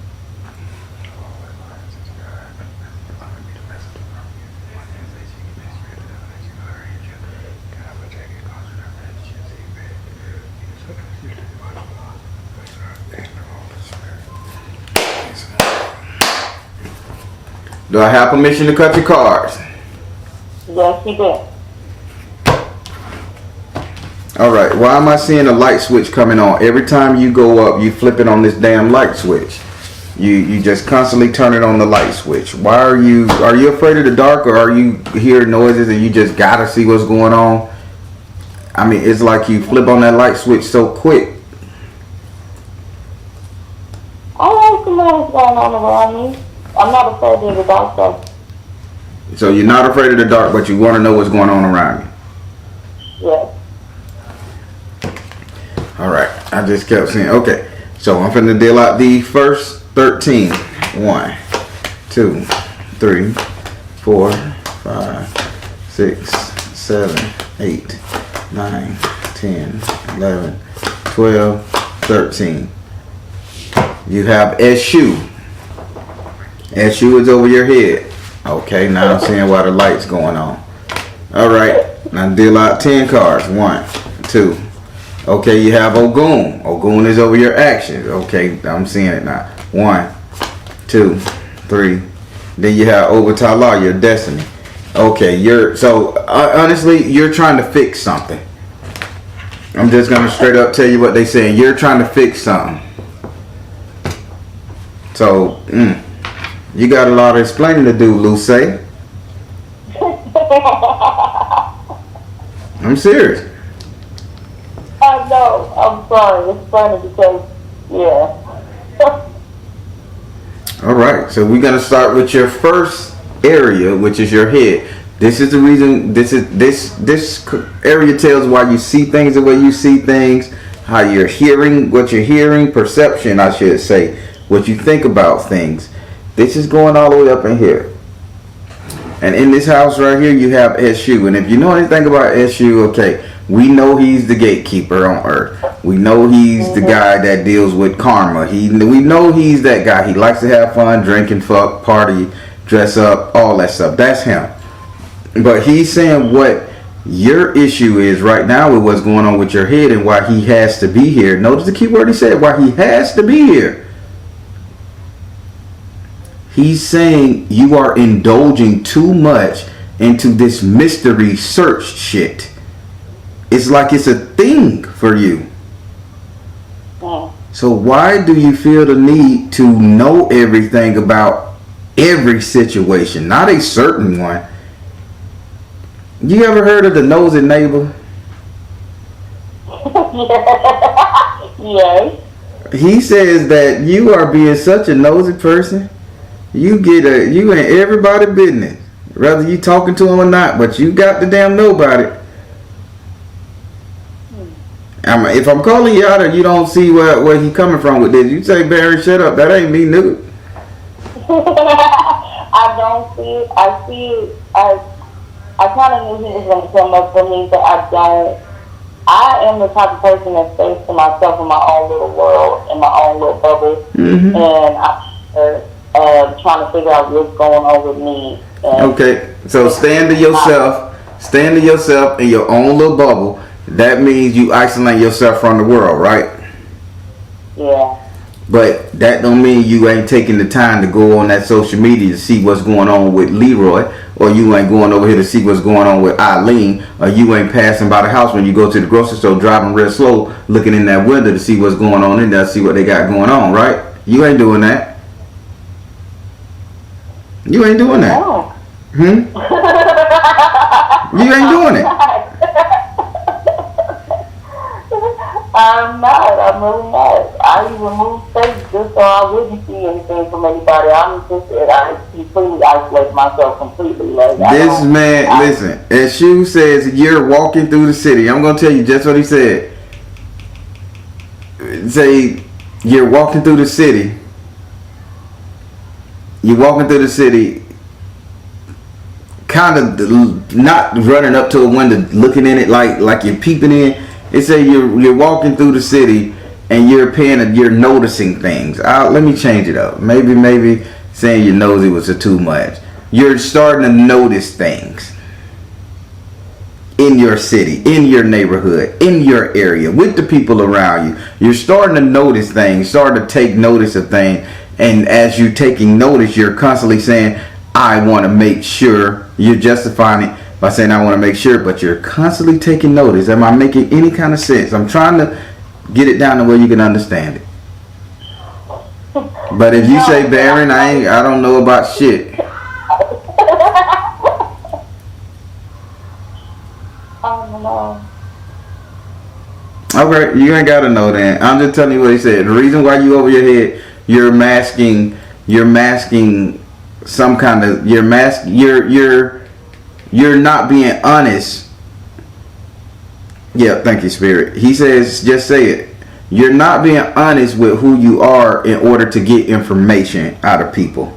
Do I have permission to cut your cards? Yes, you did. Alright, why am I seeing a light switch coming on? Every time you go up, you flip it on this damn light switch. You just constantly turn it on the light switch. Why are you afraid of the dark, or are you hearing noises and you just gotta see what's going on? I mean, it's like you flip on that light switch so quick. I like to know what's going on around me. I'm not afraid of the dark, though. So you're not afraid of the dark, but you want to know what's going on around you. Yes. Alright, I just kept saying, okay. So I'm finna deal out the first 13. 1, 2, 3, 4, 5, 6, 7, 8, 9, 10, 11, 12, 13. You have S.U. S.U. is over your head. Okay, now I'm seeing why the light's going on. Alright, now deal out 10 cards. 1, 2. Okay, you have Ogun. Ogun is over your actions. Okay, I'm seeing it now. 1, 2, 3. Then you have Obatala, your destiny. Okay, honestly, you're trying to fix something. I'm just gonna straight up tell you what they saying. You're trying to fix something. So, you got a lot of explaining to do, Luce. I'm serious. I know. I'm sorry. It's funny because, yeah. All right, so we're gonna start with your first area, which is your head. This is the reason. This area tells why you see things the way you see things, how you're hearing, what you're hearing, perception, I should say, what you think about things. This is going all the way up in here. And in this house right here, you have SU. And if you know anything about SU, okay, we know he's the gatekeeper on Earth. We know he's the guy that deals with karma. We know he's that guy. He likes to have fun, drink and fuck, party, dress up, all that stuff. That's him. But he's saying what your issue is right now with what's going on with your head and why he has to be here. Notice the key word he said, why he has to be here. He's saying you are indulging too much into this mystery search shit. It's like it's a thing for you. So why do you feel the need to know everything about every situation? Not a certain one. You ever heard of the nosy neighbor? Yes. He says that you are being such a nosy person. You in everybody's business, whether you talking to him or not. But you got the damn nobody. If I'm calling you out and you don't see where he coming from with this, you say, Barry, shut up. That ain't me, nigga. I don't see it. I see it. I kind of knew he was going to come up for me, but I am the type of person that stays to myself in my own little world, in my own little bubble, and I'm trying to figure out what's going on with me. Okay, so stand to yourself in your own little bubble. That means you isolate yourself from the world, right? Yeah. But that don't mean you ain't taking the time to go on that social media to see what's going on with Leroy, or you ain't going over here to see what's going on with Eileen, or you ain't passing by the house when you go to the grocery store driving real slow, looking in that window to see what's going on in there, see what they got going on, right? You ain't doing that. You ain't doing that. No. You ain't doing it. I'm not. I'm really not. I even moved states just so I wouldn't see anything from anybody. I completely isolate myself completely. Like, this man, listen, as Shu says, you're walking through the city. I'm going to tell you just what he said. Say, you're walking through the city. You're walking through the city, kind of not running up to a window, looking in it like you're peeping in. It say you're walking through the city and you're noticing things. Let me change it up. Maybe saying you're nosy was too much. You're starting to notice things in your city, in your neighborhood, in your area, with the people around you. You're starting to notice things, starting to take notice of things. And as you're taking notice, you're constantly saying, I want to make sure. You're justifying it by saying I want to make sure, but you're constantly taking notice. Am I making any kind of sense? I'm trying to get it down to where you can understand it. But if you say, Baron, I don't know about shit. Okay, you ain't gotta know that. I'm just telling you what he said. The reason why you over your head, you're masking some kind of, you're not being honest. Yeah, thank you, Spirit. He says, just say it. You're not being honest with who you are in order to get information out of people.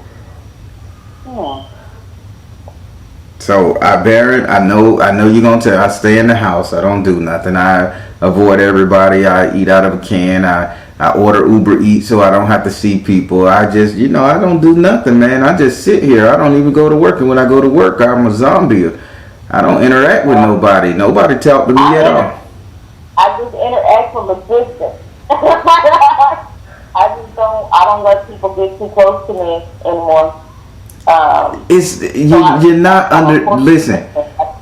So, Baron, I know you're gonna tell. I stay in the house. I don't do nothing. I avoid everybody. I eat out of a can. I order Uber Eats so I don't have to see people. I just, I don't do nothing, man. I just sit here. I don't even go to work. And when I go to work, I'm a zombie. I don't interact with nobody. Nobody talk to me at all. I just interact from a distance. I don't let people get too close to me anymore. You're not under.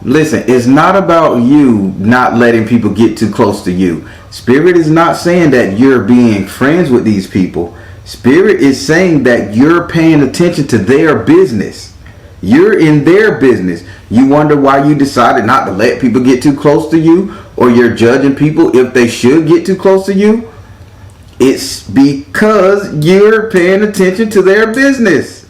Listen. It's not about you not letting people get too close to you. Spirit is not saying that you're being friends with these people. Spirit is saying that you're paying attention to their business. You're in their business. You wonder why you decided not to let people get too close to you, or you're judging people if they should get too close to you. It's because you're paying attention to their business.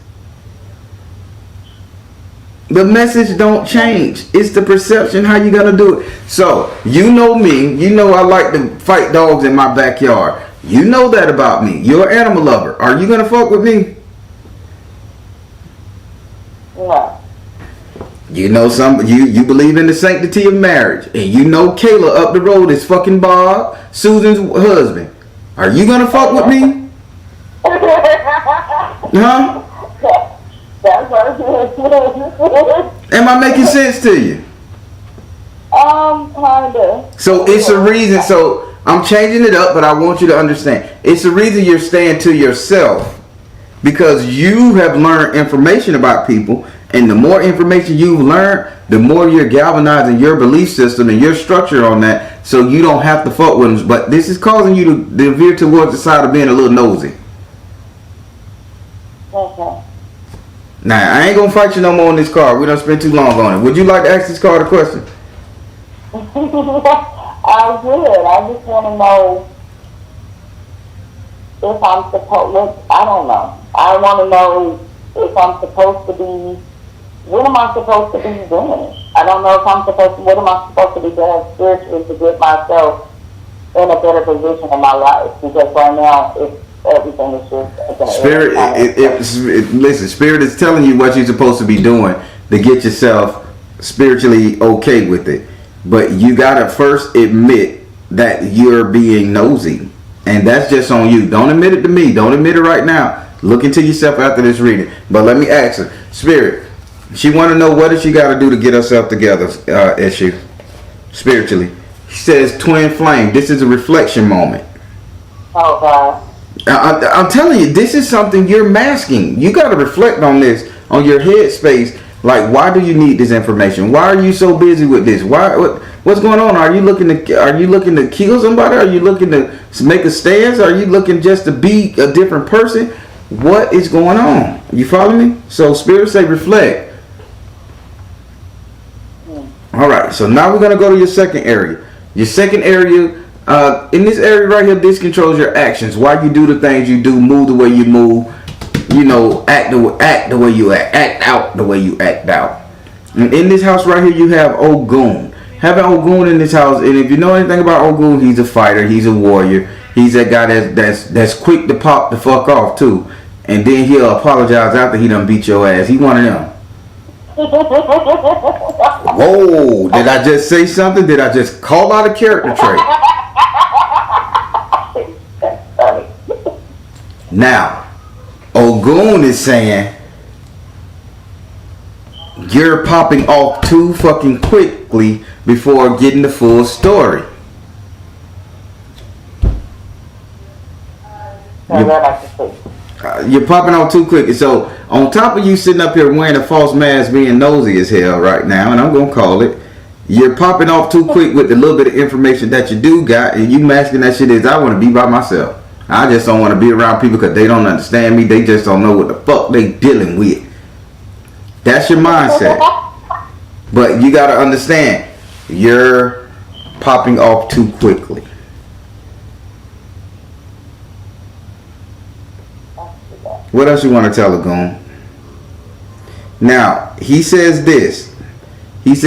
The message don't change. It's the perception how you gonna do it. So, you know me. You know I like to fight dogs in my backyard. You know that about me. You're an animal lover. Are you gonna fuck with me? No. You know you believe in the sanctity of marriage. And you know Kayla up the road is fucking Bob, Susan's husband. Are you gonna fuck with me? Huh? Am I making sense to you? Kinda. So it's a reason. So I'm changing it up, but I want you to understand. It's the reason you're staying to yourself, because you have learned information about people, and the more information you've learned, the more you're galvanizing your belief system and your structure on that, so you don't have to fuck with them. But this is causing you to veer towards the side of being a little nosy. Okay. Now, I ain't gonna fight you no more on this card. We don't spend too long on it. Would you like to ask this card a question? I would. I just want to know if I'm supposed. I don't know. I want to know if I'm supposed to be. What am I supposed to be doing? I don't know if I'm supposed to. What am I supposed to be doing spiritually to get myself in a better position in my life? Because right now, everything is just Spirit. Listen, Spirit is telling you what you're supposed to be doing to get yourself spiritually okay with it. But you gotta first admit that you're being nosy, and that's just on you. Don't admit it to me. Don't admit it right now. Look into yourself after this reading. But let me ask her, Spirit. She want to know what does she got to do to get herself together, issue spiritually. She says twin flame. This is a reflection moment. Oh God. I'm telling you, this is something you're masking. You got to reflect on this, on your head space. Like, why do you need this information? Why are you so busy with this? What's going on? Are you looking to kill somebody? Are you looking to make a stance? Are you looking just to be a different person? What is going on? You follow me? So Spirit say reflect. All right. So now we're gonna go to your second area. Your second area. In this area right here, this controls your actions. Why you do the things you do, move the way you move. You know, act the way you act out the way you act out. And in this house right here, you have Ogun. Having Ogun in this house, and if you know anything about Ogun, he's a fighter, he's a warrior. He's that guy that's quick to pop the fuck off too, and then he'll apologize after he done beat your ass. He one of them. Whoa! Did I just say something? Did I just call out a character trait? Now, Ogun is saying you're popping off too fucking quickly before getting the full story. You're popping off too quick. So on top of you sitting up here wearing a false mask, being nosy as hell right now, and I'm gonna call it, you're popping off too quick with the little bit of information that you do got, and you masking that shit as I want to be by myself. I just don't want to be around people because they don't understand me. They just don't know what the fuck they dealing with. That's your mindset. But you got to understand, you're popping off too quickly. What else you want to tell Lagoon? Now, he says this. It's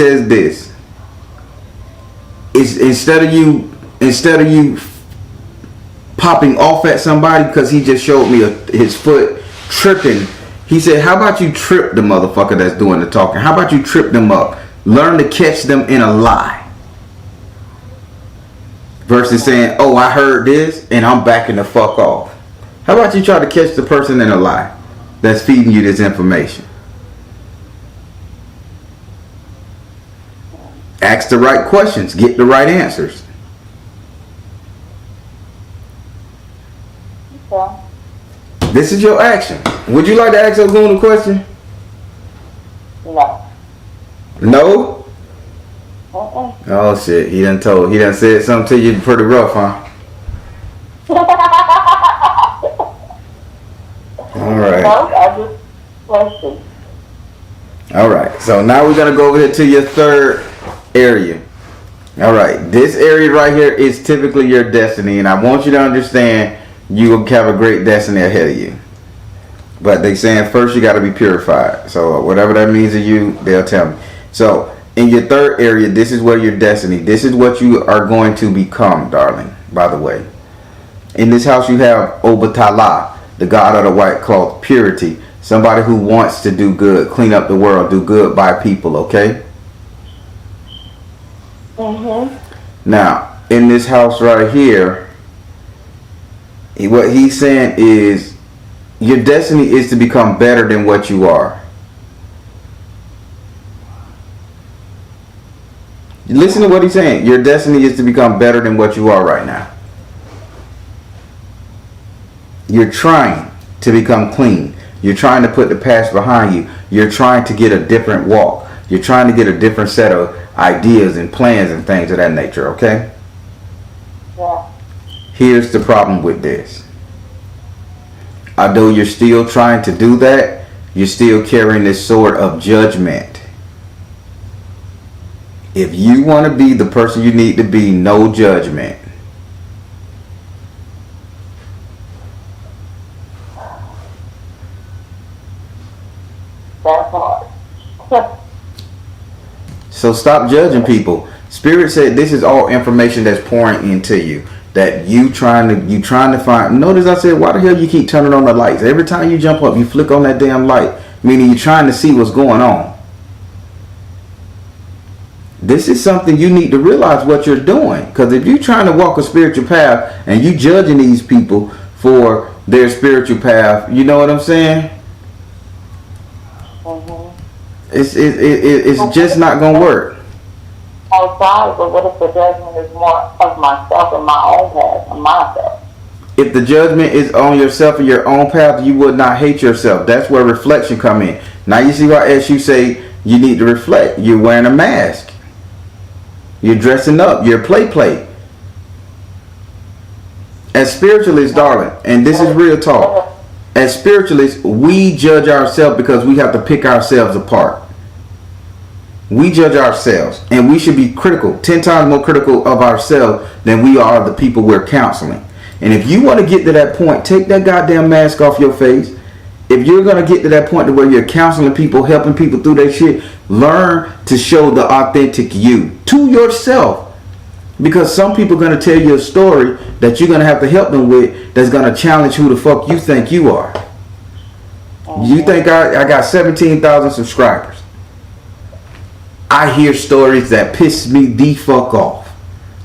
instead of you popping off at somebody because he just showed me his foot tripping. He said, how about you trip the motherfucker that's doing the talking? How about you trip them up? Learn to catch them in a lie. Versus saying, oh, I heard this and I'm backing the fuck off. How about you try to catch the person in a lie that's feeding you this information? Ask the right questions. Get the right answers. Okay. This is your action. Would you like to ask Ogun a question? No. No? Oh shit, he done said something to you pretty rough, huh? Alright. No, I just question. All right. So now we're gonna go over here to your third area. All right. This area right here is typically your destiny, and I want you to understand you will have a great destiny ahead of you. But they saying first you got to be purified. So whatever that means to you, they'll tell me. So in your third area, this is where your destiny. This is what you are going to become, darling. By the way, in this house you have Obatala, the god of the white cloth, purity. Somebody who wants to do good, clean up the world, do good by people. Okay. Now in this house right here, what he's saying is your destiny is to become better than what you are. Listen to what he's saying. Your destiny is to become better than what you are right now. You're trying to become clean. You're trying to put the past behind you. You're trying to get a different walk. You're trying to get a different set of ideas and plans and things of that nature, okay? Yeah. Here's the problem with this. Although you're still trying to do that, you're still carrying this sword of judgment. If you want to be the person you need to be, no judgment. That's hard. So stop judging people. Spirit said this is all information that's pouring into you. That you trying to find. Notice I said, why the hell you keep turning on the lights? Every time you jump up, you flick on that damn light. Meaning you're trying to see what's going on. This is something you need to realize what you're doing. Because if you're trying to walk a spiritual path and you judging these people for their spiritual path, you know what I'm saying? It's just not gonna work. Outside, but what if the judgment is more of myself and my own path and myself? If the judgment is on yourself and your own path, you would not hate yourself. That's where reflection come in. Now you see why as you say you need to reflect. You're wearing a mask. You're dressing up. You're play. As spiritualists, darling, and this is real talk. As spiritualists, we judge ourselves because we have to pick ourselves apart. We judge ourselves, and we should be critical, 10 times more critical of ourselves than we are the people we're counseling. And if you want to get to that point, take that goddamn mask off your face. If you're going to get to that point to where you're counseling people, helping people through their shit, learn to show the authentic you to yourself. Because some people are going to tell you a story that you're going to have to help them with that's going to challenge who the fuck you think you are. You think I got 17,000 subscribers. I hear stories that piss me the fuck off.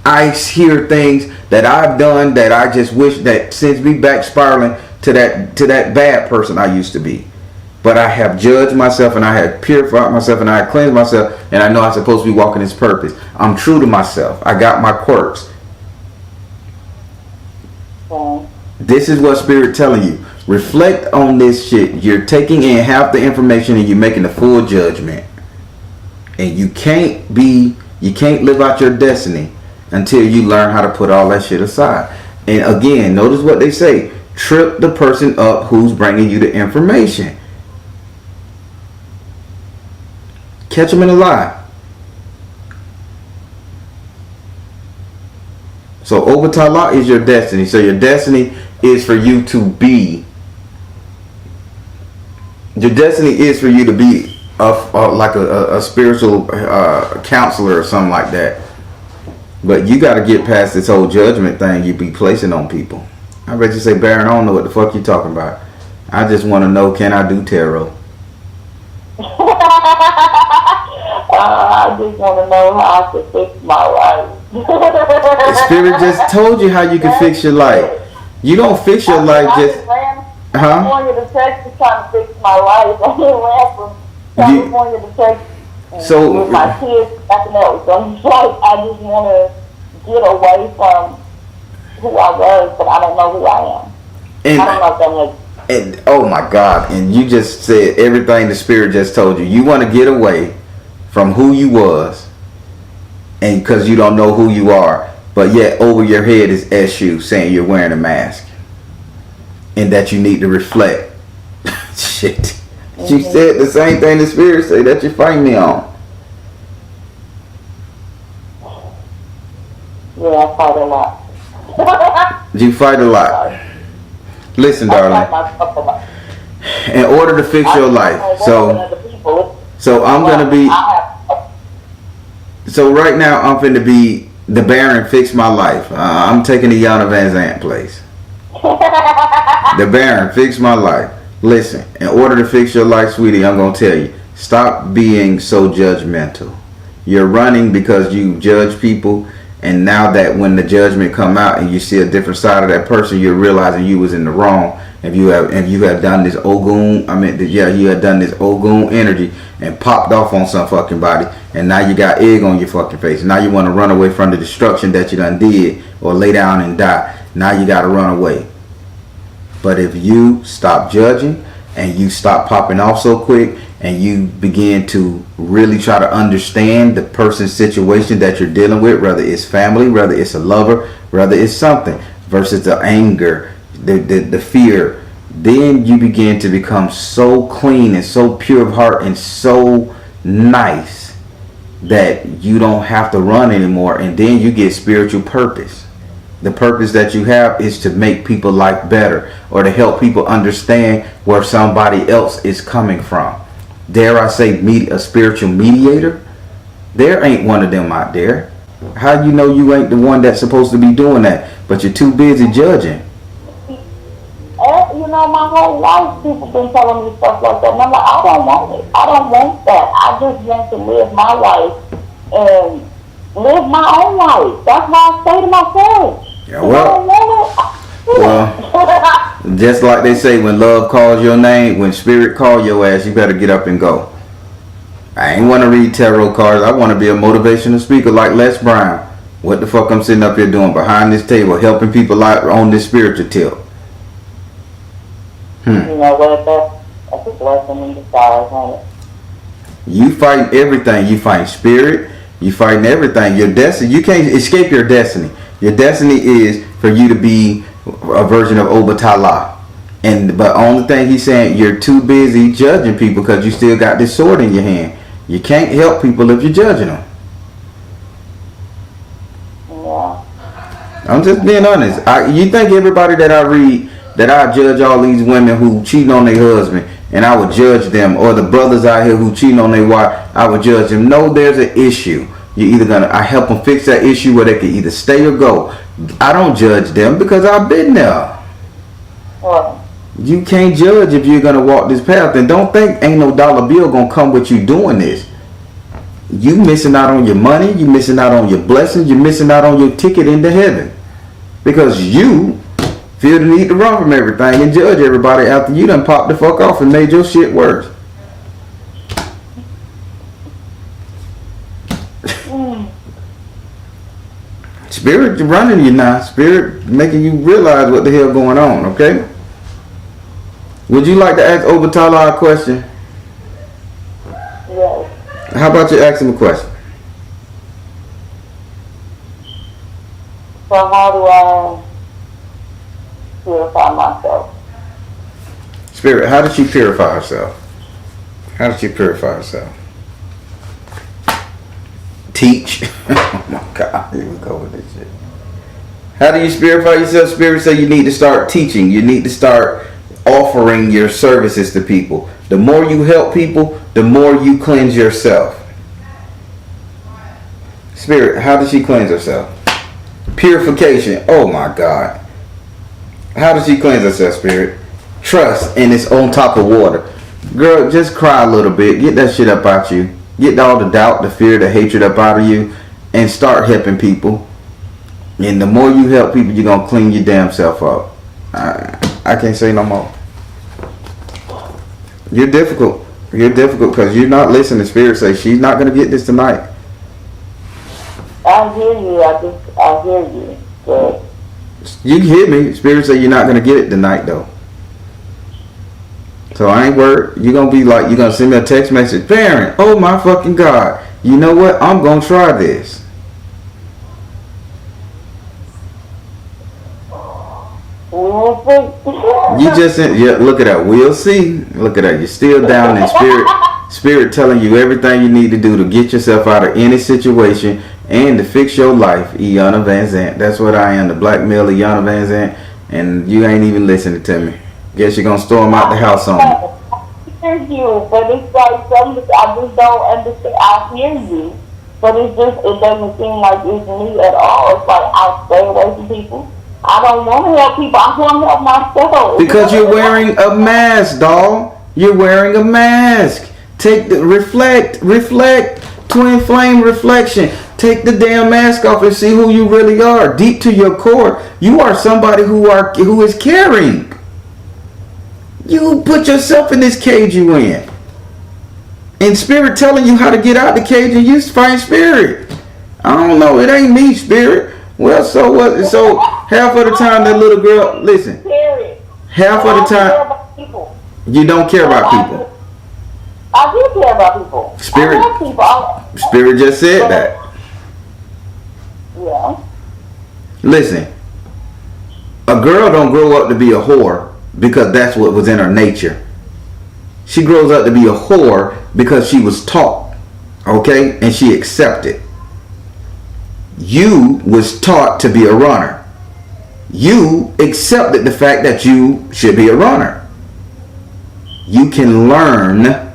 I hear things that I've done that I just wish that sends me back spiraling to that bad person I used to be. But I have judged myself and I have purified myself and I have cleansed myself and I know I'm supposed to be walking this purpose. I'm true to myself. I got my quirks. This is what Spirit telling you. Reflect on this shit. You're taking in half the information and you're making a full judgment. And you can't live out your destiny until you learn how to put all that shit aside. And again, notice what they say. Trip the person up who's bringing you the information. Catch them in a lie. So Obatala is your destiny. So your destiny is for you to be. Your destiny is for you to be like a spiritual counselor or something like that. But you got to get past this whole judgment thing you be placing on people. I bet you say, Baron, I don't know what the fuck you talking about. I just want to know, can I do tarot? I just want to know how I can fix my life. The Spirit just told you how you can fix your life. You don't fix your life just... California to Texas trying to fix my life. I ran from California to Texas so, with my kids and everything. It's like I just want to get away from who I was, but I don't know who I am. And, I don't know if that makes and oh my God, and you just said everything the Spirit just told you. You want to get away from who you was, and because you don't know who you are, but yet over your head is SU saying you're wearing a mask and that you need to reflect. Shit. She said the same thing the spirit say that you fight me on. Yeah, I fight a lot. You fight a lot. Listen, darling. In order to fix your life, so I'm gonna be. So right now I'm finna be the Baron. Fix my life. I'm taking the Yana Van Zant place. The Baron, fix my life. Listen, in order to fix your life, sweetie, I'm gonna tell you, stop being so judgmental. You're running because you judge people, and now that when the judgment come out and you see a different side of that person, you're realizing you was in the wrong. If you have done this Ogun, you had done this Ogun energy and popped off on some fucking body, and now you got egg on your fucking face. Now you want to run away from the destruction that you done did, or lay down and die. Now you got to run away. But if you stop judging and you stop popping off so quick and you begin to really try to understand the person's situation that you're dealing with, whether it's family, whether it's a lover, whether it's something, versus the anger, the fear, then you begin to become so clean and so pure of heart and so nice that you don't have to run anymore, and then you get spiritual purpose. The purpose that you have is to make people life better, or to help people understand where somebody else is coming from. Dare I say, a spiritual mediator? There ain't one of them out there. How you know you ain't the one that's supposed to be doing that, but you're too busy judging? You know, my whole life people been telling me stuff like that, and I'm like, I don't want it. I don't want that. I just want to live my life and live my own life. That's why I say to myself. Yeah, well, just like they say, when love calls your name, when spirit call your ass, you better get up and go. I ain't want to read tarot cards. I want to be a motivational speaker like Les Brown. What the fuck I'm sitting up here doing behind this table, helping people out on this spiritual tip? You know what? That's a blessing in disguise, honey. You fight everything. You fight spirit. You fighting everything. Your destiny. You can't escape your destiny. Your destiny is for you to be a version of Obatala. But only thing he's saying, you're too busy judging people because you still got this sword in your hand. You can't help people if you're judging them. Yeah. I'm just being honest. You think everybody that I read, that I judge all these women who cheat on their husband, and I would judge them, or the brothers out here who cheat on their wife, I would judge them? No, there's an issue. I help them fix that issue where they can either stay or go. I don't judge them because I've been there. What? You can't judge if you're gonna walk this path, and don't think ain't no dollar bill gonna come with you doing this. You missing out on your money, you missing out on your blessings, you're missing out on your ticket into heaven, because you feel the need to run from everything and judge everybody after you done popped the fuck off and made your shit worse. Spirit running you now. Spirit making you realize what the hell going on, okay? Would you like to ask Obatala a question? Yes. How about you ask him a question? So how do I purify myself? Spirit, how did she purify herself? How did she purify herself? Teach. Oh my God, here we go with this shit. How do you purify yourself? Spirit say you need to start teaching. You need to start offering your services to people. The more you help people, the more you cleanse yourself. Spirit, how does she cleanse herself? Purification. Oh my God. How does she cleanse herself, Spirit? Trust, and it's on top of water. Girl, just cry a little bit. Get that shit up out you. Get all the doubt, the fear, the hatred up out of you, and start helping people. And the more you help people, you're going to clean your damn self up. I can't say no more. You're difficult. You're difficult because you're not listening. Spirit say she's not going to get this tonight. I hear you. I hear you. But You can hear me. Spirit say you're not going to get it tonight, though. So I ain't worried. You're going to be like, you're going to send me a text message. Parent, oh my fucking God. You know what? I'm going to try this. You just look at that. We'll see. Look at that. You're still down in spirit. Spirit telling you everything you need to do to get yourself out of any situation and to fix your life. Iyanla Vanzant. That's what I am. The black male Iyanla Vanzant. And you ain't even listening to me. Guess you're gonna storm out the house on me. I hear you, but it's like something I just don't understand. I hear you, but it doesn't seem like it's me at all. It's like I stay away from people. I don't want to help people. I want to help myself. Because you're wearing a mask, doll. You're wearing a mask. Take the reflect, twin flame reflection. Take the damn mask off and see who you really are. Deep to your core, you are somebody who is caring. You put yourself in this cage you in. And spirit telling you how to get out the cage, and you find spirit. I don't know. It ain't me, spirit. Well, so what? So half of the time that little girl, listen. Half of the time you don't care about people. I do care about people. Spirit just said that. Yeah. Listen, a girl don't grow up to be a whore because that's what was in her nature. She grows up to be a whore because she was taught, okay, and she accepted. You was taught to be a runner. You accepted the fact that you should be a runner. You can learn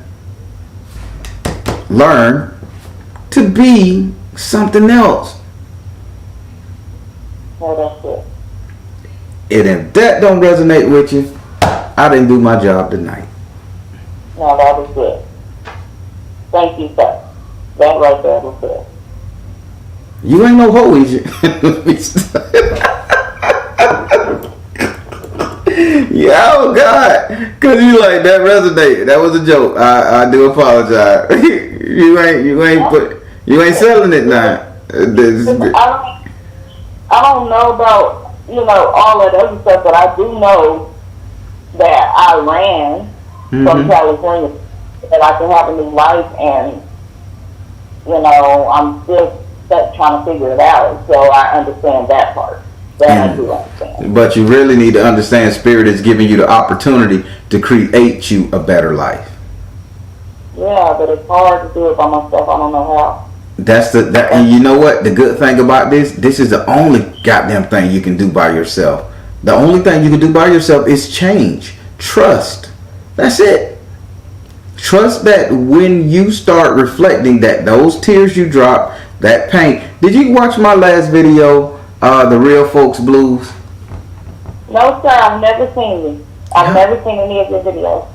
to be something else. Well, that's it. And if that don't resonate with you, I didn't do my job tonight. No, that was good. Thank you, sir. That right there was good. You ain't no hoe, is you? Yeah, oh God, cause you like that resonated. That was a joke. I do apologize. you ain't selling it now. I don't know about all that other stuff, but I do know that I ran from California, that I can have a new life, and I'm still trying to figure it out. So I understand that part. That I do understand. But you really need to understand spirit is giving you the opportunity to create you a better life. Yeah, but it's hard to do it by myself. I don't know how. And you know what? The good thing about this is the only goddamn thing you can do by yourself. The only thing you can do by yourself is change. Trust. That's it. Trust that when you start reflecting that those tears you drop, that pain. Did you watch my last video, The Real Folks Blues? No, sir. I've never seen it. I've never seen any of your videos.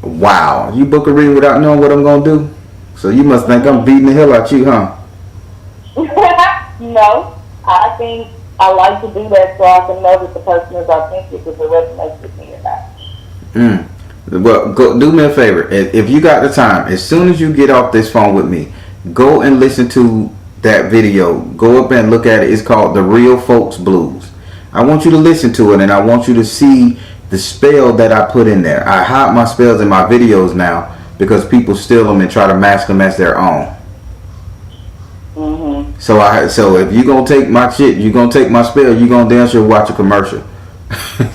Wow. You book a reading without knowing what I'm going to do? So you must think I'm beating the hell out you, huh? No. I think I like to do that so I can know that the person is authentic, if it resonates with me or not. Well, do me a favor. If you got the time, as soon as you get off this phone with me, go and listen to that video. Go up and look at it. It's called The Real Folks Blues. I want you to listen to it, and I want you to see the spell that I put in there. I hide my spells in my videos now because people steal them and try to mask them as their own. So if you gonna take my shit, you gonna take my spell, you gonna damn sure watch a commercial.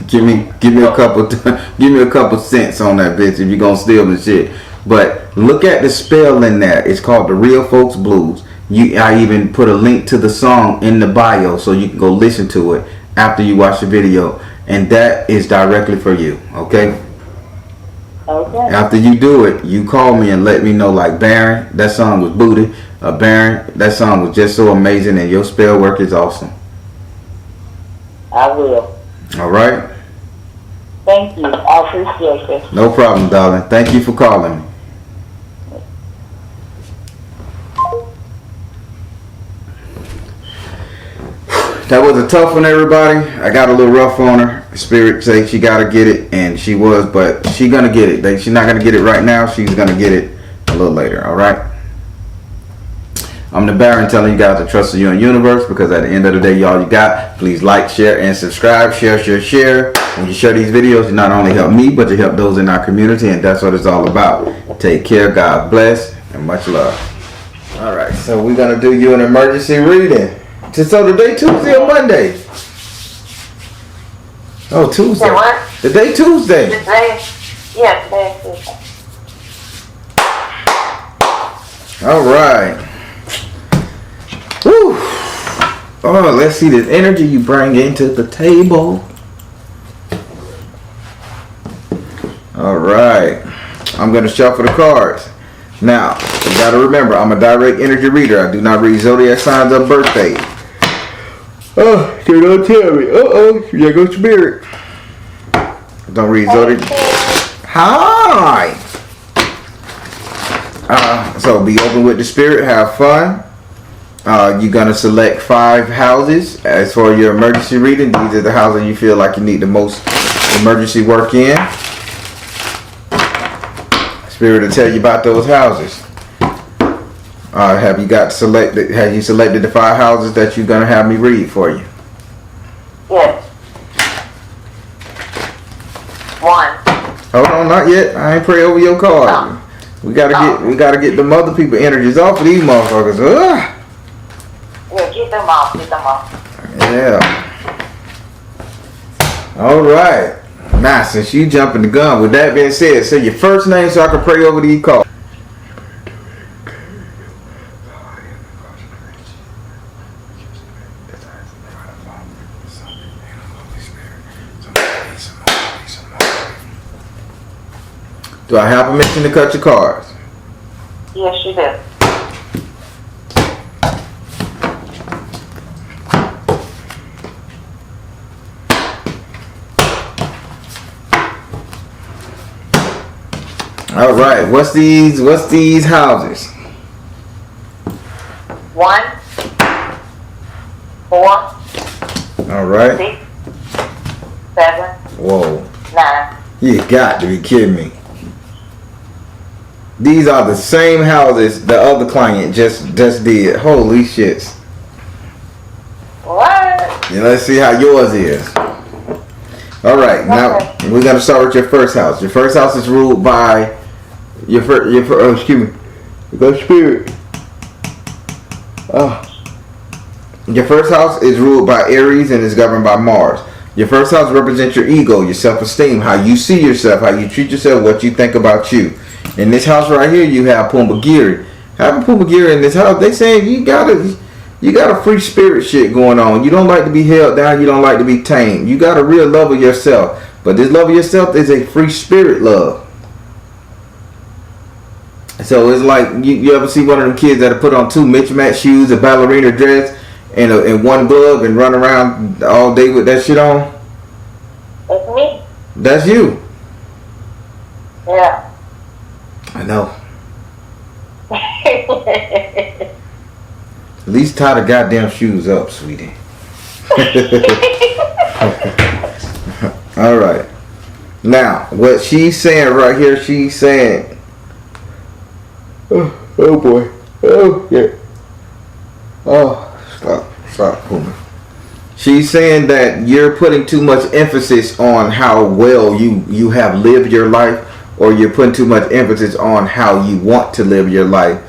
give me a couple cents on that bitch if you gonna steal the shit. But look at the spell in there. It's called The Real Folks Blues. I even put a link to the song in the bio so you can go listen to it after you watch the video, and that is directly for you. Okay. After you do it, you call me and let me know, like, Baron, that song was booty. Baron, that song was just so amazing, and your spell work is awesome. I will. All right. Thank you. I appreciate it. No problem, darling. Thank you for calling me. That was a tough one, everybody. I got a little rough on her. Spirit say she gotta get it, and she was, but she gonna get it. She's not gonna get it right now. She's gonna get it a little later. All right. I'm the Baron telling you guys to trust in your universe, because at the end of the day, y'all, you got. Please like, share, and subscribe. Share. When you share these videos, you not only help me, but you help those in our community, and that's what it's all about. Take care. God bless, and much love. All right. So we're gonna do you an emergency reading. So today, Tuesday or Monday? Oh, Tuesday. Say what? Today Tuesday. Today? Yeah, today is Tuesday. All right. Woo. Oh, let's see the energy you bring into the table. All right. I'm going to shuffle the cards. Now, you got to remember, I'm a direct energy reader. I do not read zodiac signs or birthdays. Oh, you're going to tell me. Uh-oh, you go spirit. Don't read zodiac. Hi. So be open with the spirit. Have fun. You're going to select 5 houses. As for your emergency reading, these are the houses you feel like you need the most emergency work in. Spirit will tell you about those houses. Have you selected the 5 houses that you're going to have me read for you? Yes. 1. Hold on, not yet. I ain't pray over your card. Oh. We gotta get the other people energies off of these motherfuckers. Yeah, get them off. Yeah. All right. Now, since you jumping the gun, with that being said, say your first name so I can pray over these cards. Do I have permission to cut your cards? Yes, you do. All right. What's these houses? 1, 4, All right. 6, 7, Whoa. 9. You got to be kidding me. These are the same houses the other client just did. Holy shits. What? Yeah, let's see how yours is. All right, now we're gonna start with your first house. Your first house is ruled by your excuse me. Go spirit. Your first house is ruled by Aries and is governed by Mars. Your first house represents your ego, your self-esteem, how you see yourself, how you treat yourself, what you think about you. In this house right here, you have Pumbagiri. Having Pumbagiri in this house, they saying you got a free spirit shit going on. You don't like to be held down. You don't like to be tamed. You got a real love of yourself. But this love of yourself is a free spirit love. So it's like you ever see one of them kids that put on 2 mismatched shoes, a ballerina dress, and one glove and run around all day with that shit on? It's me. That's you. Yeah. I know. At least tie the goddamn shoes up, sweetie. All right. Now, what she's saying right here, she's saying, oh boy. Oh, yeah. Oh, stop pulling. She's saying that you're putting too much emphasis on how well you have lived your life, or you're putting too much emphasis on how you want to live your life.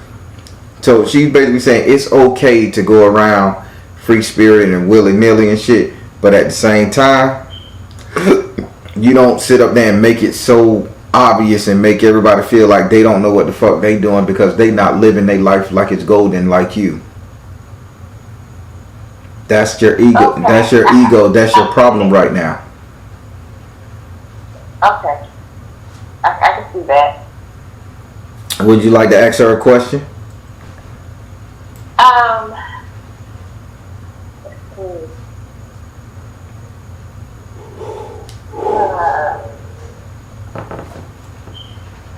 So she's basically saying it's okay to go around free spirit and willy-nilly and shit, but at the same time, you don't sit up there and make it so obvious and make everybody feel like they don't know what the fuck they doing because they not living their life like it's golden like you. That's your ego. Okay. That's your ego. That's your problem right now. Okay. I can see that. Would you like to ask her a question?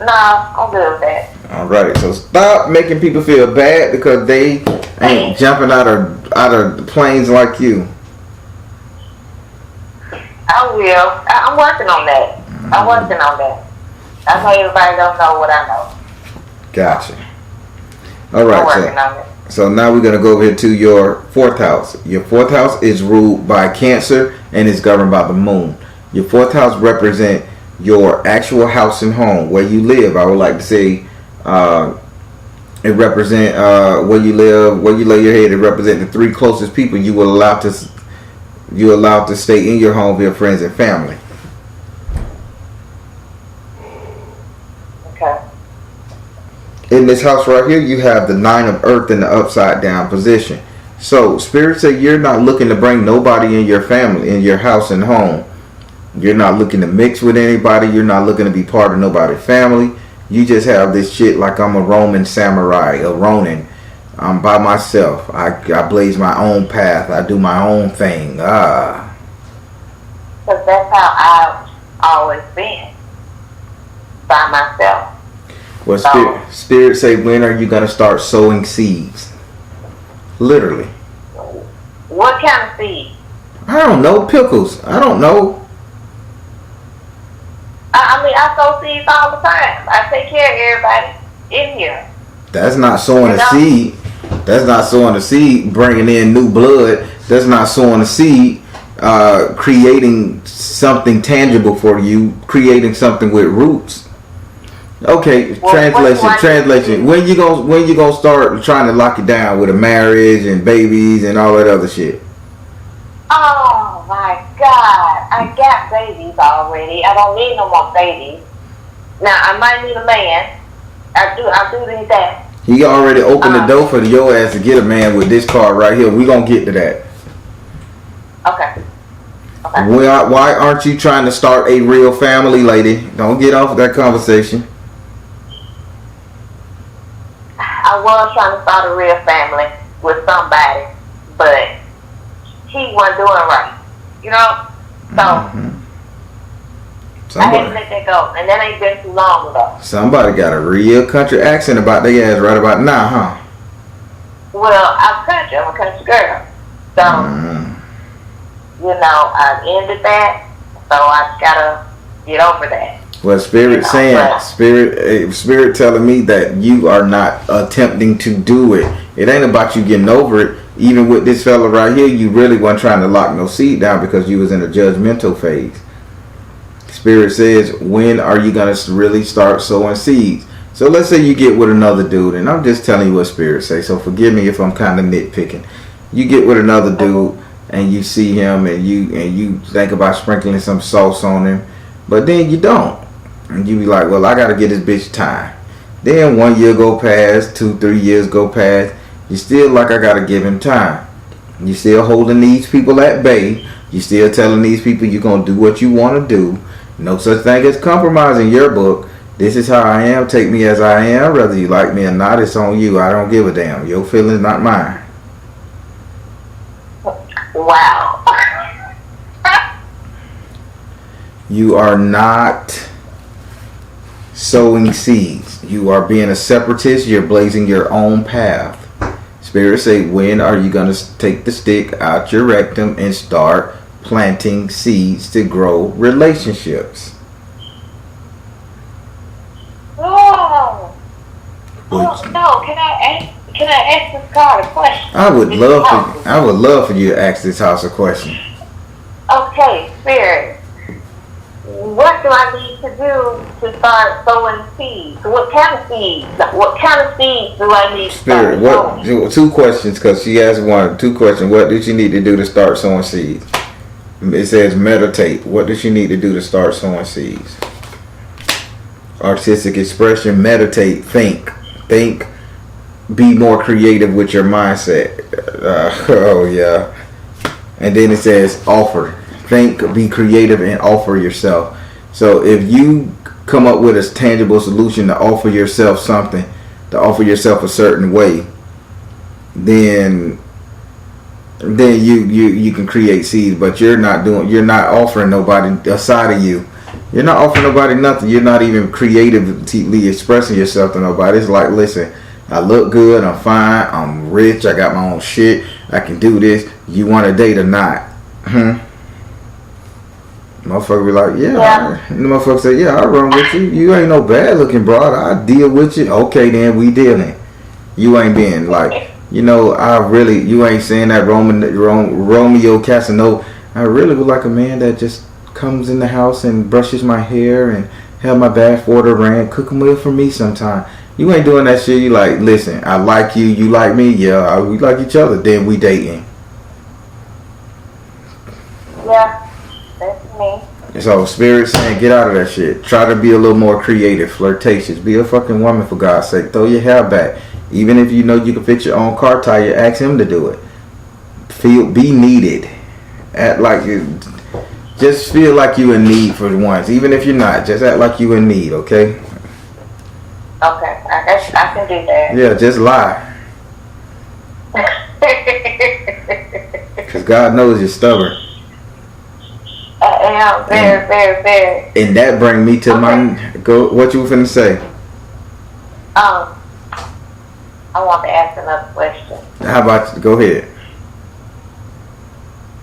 No, I'm good with that. Alright, so stop making people feel bad because they ain't jumping out of planes like you. I will. I'm working on that. I'm working on that. I know everybody don't know what I know. Gotcha. Alright, so now we're going to go over here to your 4th house. Your 4th house is ruled by Cancer and is governed by the moon. Your 4th house represents your actual house and home, where you live. I would like to say it represents where you live, where you lay your head. It represents the 3 closest people you will allow to you allowed to stay in your home with your friends and family. Okay. In this house right here, you have the 9 of earth in the upside down position. So Spirit say you're not looking to bring nobody in your family, in your house and home. You're not looking to mix with anybody. You're not looking to be part of nobody's family. You just have this shit like I'm a Roman samurai, a Ronin. I'm by myself. I blaze my own path. I do my own thing. Because that's how I've always been. By myself. Well, So, Spirit say, when are you going to start sowing seeds? Literally. what kind of seed? I don't know. Pickles. I don't know. I mean, I sow seeds all the time. I take care of everybody in here. That's not sowing a seed. That's not sowing a seed, bringing in new blood. That's not sowing a seed, creating something tangible for you, creating something with roots. Okay, Well, translation. When you gonna start trying to lock it down with a marriage and babies and all that other shit? Oh my God! I got babies already. I don't need no more babies. Now I might need a man. I do need that. He already opened the door for your ass to get a man with this card right here. We gonna get to that. Okay. Why aren't you trying to start a real family, lady? Don't get off that conversation. I was trying to start a real family with somebody, but he wasn't doing right. You know? So, I had to let that go. And that ain't been too long ago. Somebody got a real country accent about their ass right about now, huh? Well, I'm a country girl. So, I ended that. So I just gotta get over that. Well, Spirit Spirit telling me that you are not attempting to do it. It ain't about you getting over it. Even with this fella right here, you really weren't trying to lock no seed down because you was in a judgmental phase. Spirit says, when are you going to really start sowing seeds? So let's say you get with another dude, and I'm just telling you what Spirit say, so forgive me if I'm kind of nitpicking. You get with another dude, and you see him, and you think about sprinkling some sauce on him, but then you don't. And you be like, well, I got to get this bitch time. Then 1 year go past, 2-3 years go past, you still like, I got to give him time. You still holding these people at bay. You still telling these people you're going to do what you want to do. No such thing as compromise in your book. This is how I am. Take me as I am. Whether you like me or not, it's on you. I don't give a damn. Your feelings, not mine. Wow. You are not sowing seeds. You are being a separatist. You're blazing your own path. Spirit say, when are you going to take the stick out your rectum and start planting seeds to grow relationships? Oh no! Can I ask this card a question? I would love for you to ask this house a question. Okay, Spirit. What do I need to do to start sowing seeds? What kind of seeds? What kind of seeds do I need to Spirit, start sowing? 2 questions, because she asked 2 questions. What did you need to do to start sowing seeds? It says meditate. What does she need to do to start sowing seeds? Artistic expression, meditate, think. Be more creative with your mindset. Oh yeah. And then it says offer. Think, be creative, and offer yourself. So if you come up with a tangible solution to offer yourself something, to offer yourself a certain way, then you can create seeds. But you're not offering nobody a side of you. You're not offering nobody nothing. You're not even creatively expressing yourself to nobody. It's like, listen, I look good, I'm fine, I'm rich, I got my own shit, I can do this. You want a date or not? Motherfucker be like, yeah. And the motherfucker say, yeah, I run with you. You ain't no bad looking broad. I deal with you. Okay, then we dealing. You ain't being like, you ain't saying that Romeo Casanova. I really would like a man that just comes in the house and brushes my hair and have my bath water ran, cook a meal for me sometime. You ain't doing that shit. You like, listen, I like you, you like me, yeah, we like each other, then we dating. That's me. So Spirit saying get out of that shit. Try to be a little more creative, flirtatious. Be a fucking woman for God's sake. Throw your hair back. Even if you know you can fix your own car tire, ask him to do it. Be needed. Act like you. Just feel like you in need for once. Even if you're not, just act like you in need, okay? Okay, I can do that. Yeah, just lie. Because God knows you're stubborn. I am very. And that bring me to my go. What you finna say? I want to ask another question. How about go ahead?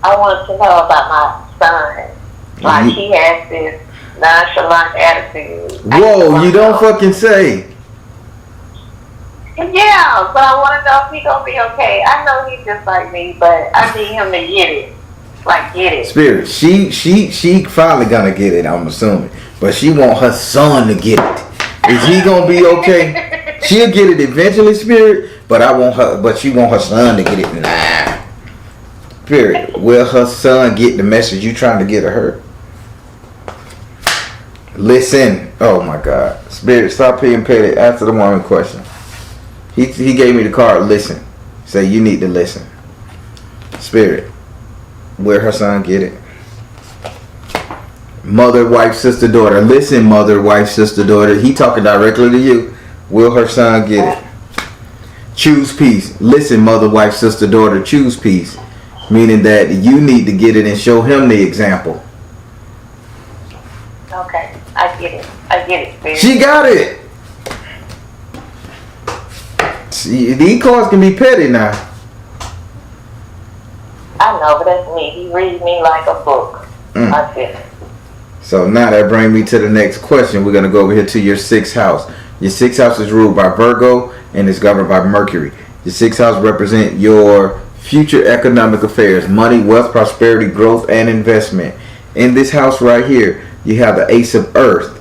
I want to know about my son. Like he has this nonchalant attitude. Whoa, you don't fucking say. Yeah, but I want to know if he's gonna be okay. I know he's just like me, but I need him to get it. Like get it. Spirit, she finally gonna get it, I'm assuming. But she want her son to get it. Is he gonna be okay? She'll get it eventually, Spirit, but she want her son to get it. Nah. Spirit, will her son get the message you trying to get to her? Listen. Oh my God. Spirit, stop being petty. Answer the woman question. He gave me the card. Listen. Say you need to listen. Spirit, will her son get it? Mother, wife, sister, daughter. Listen, mother, wife, sister, daughter. He talking directly to you. Will her son get it? Choose peace. Listen, mother, wife, sister, daughter. Choose peace. Meaning that you need to get it and show him the example. Okay, I get it, Spirit. She got it. See, these cards can be petty now. I know, but that's me. He reads me like a book. I feel it. So now that brings me to the next question. We're going to go over here to your 6th house. Your 6th house is ruled by Virgo and is governed by Mercury. Your 6th house represents your future economic affairs, money, wealth, prosperity, growth, and investment. In this house right here, you have the Ace of Earth.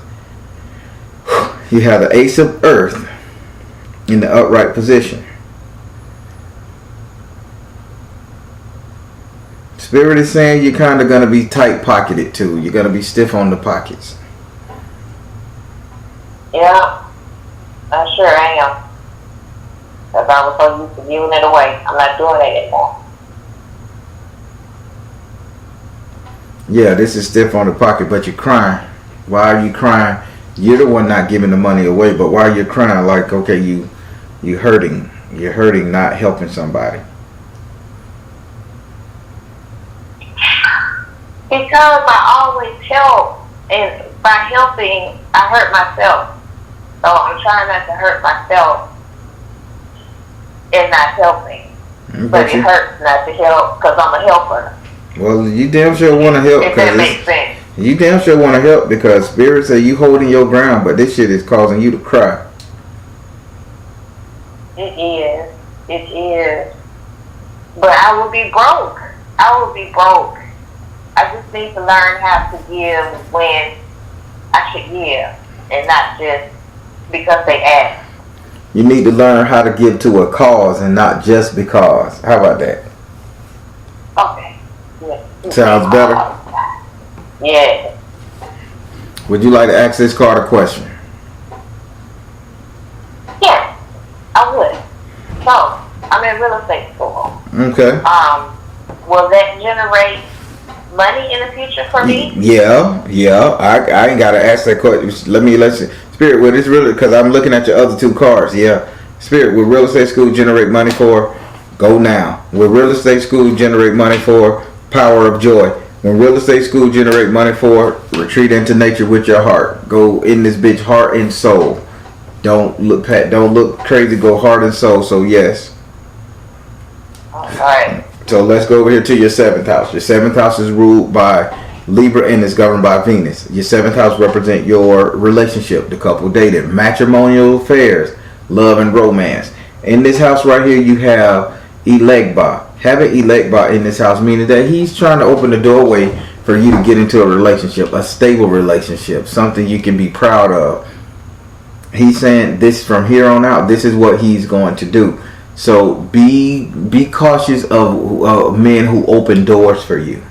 You have the Ace of Earth in the upright position. Spirit is saying you're kind of going to be tight-pocketed too. You're going to be stiff on the pockets. Yeah, I sure am. Because I was so used to giving it away. I'm not doing it anymore. Yeah, this is stiff on the pocket, but you're crying. Why are you crying? You're the one not giving the money away, but why you're crying? Like, okay, you hurting. You're hurting, not helping somebody. Because I always help, and by helping, I hurt myself. So I'm trying not to hurt myself and not helping. But it hurts not to help because I'm a helper. Well, you damn sure want to help. If that makes sense. You damn sure want to help because Spirit say you holding your ground, but this shit is causing you to cry. It is. It is. But I will be broke. I will be broke. I just need to learn how to give when I should give and not just because they ask. You need to learn how to give to a cause and not just because. How about that? Okay. Yeah. Sounds better. Yeah. Would you like to ask this card a question? Yeah, I would. So, I'm in real estate school. Okay. Will that generate money in the future for me? Yeah. I ain't gotta ask that question. Let's Spirit, will this really? Because I'm looking at your other 2 cards. Yeah. Spirit, will real estate school generate money for? Go now. Will real estate school generate money for? Power of joy. When real estate school generate money for? Retreat into nature with your heart. Go in this bitch heart and soul. Don't look crazy. Go heart and soul. So yes. All right. So let's go over here to your 7th house. Your 7th house is ruled by Libra and is governed by Venus. Your 7th house represents your relationship, the couple dated, matrimonial affairs, love and romance. In this house right here, you have Elegba. Having Elegba in this house meaning that he's trying to open the doorway for you to get into a relationship, a stable relationship, something you can be proud of. He's saying this from here on out, this is what he's going to do. So be cautious of men who open doors for you.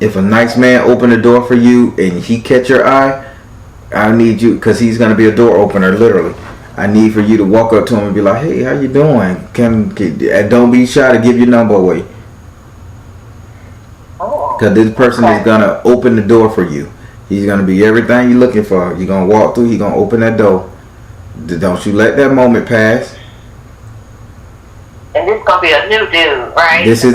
If a nice man open the door for you and he catch your eye, I need you, because he's going to be a door opener, literally. I need for you to walk up to him and be like, hey, how you doing? And don't be shy to give your number away. Because this person is going to open the door for you. He's going to be everything you're looking for. You're going to walk through, he's going to open that door. Don't you let that moment pass. And this is going to be a new dude, right? This is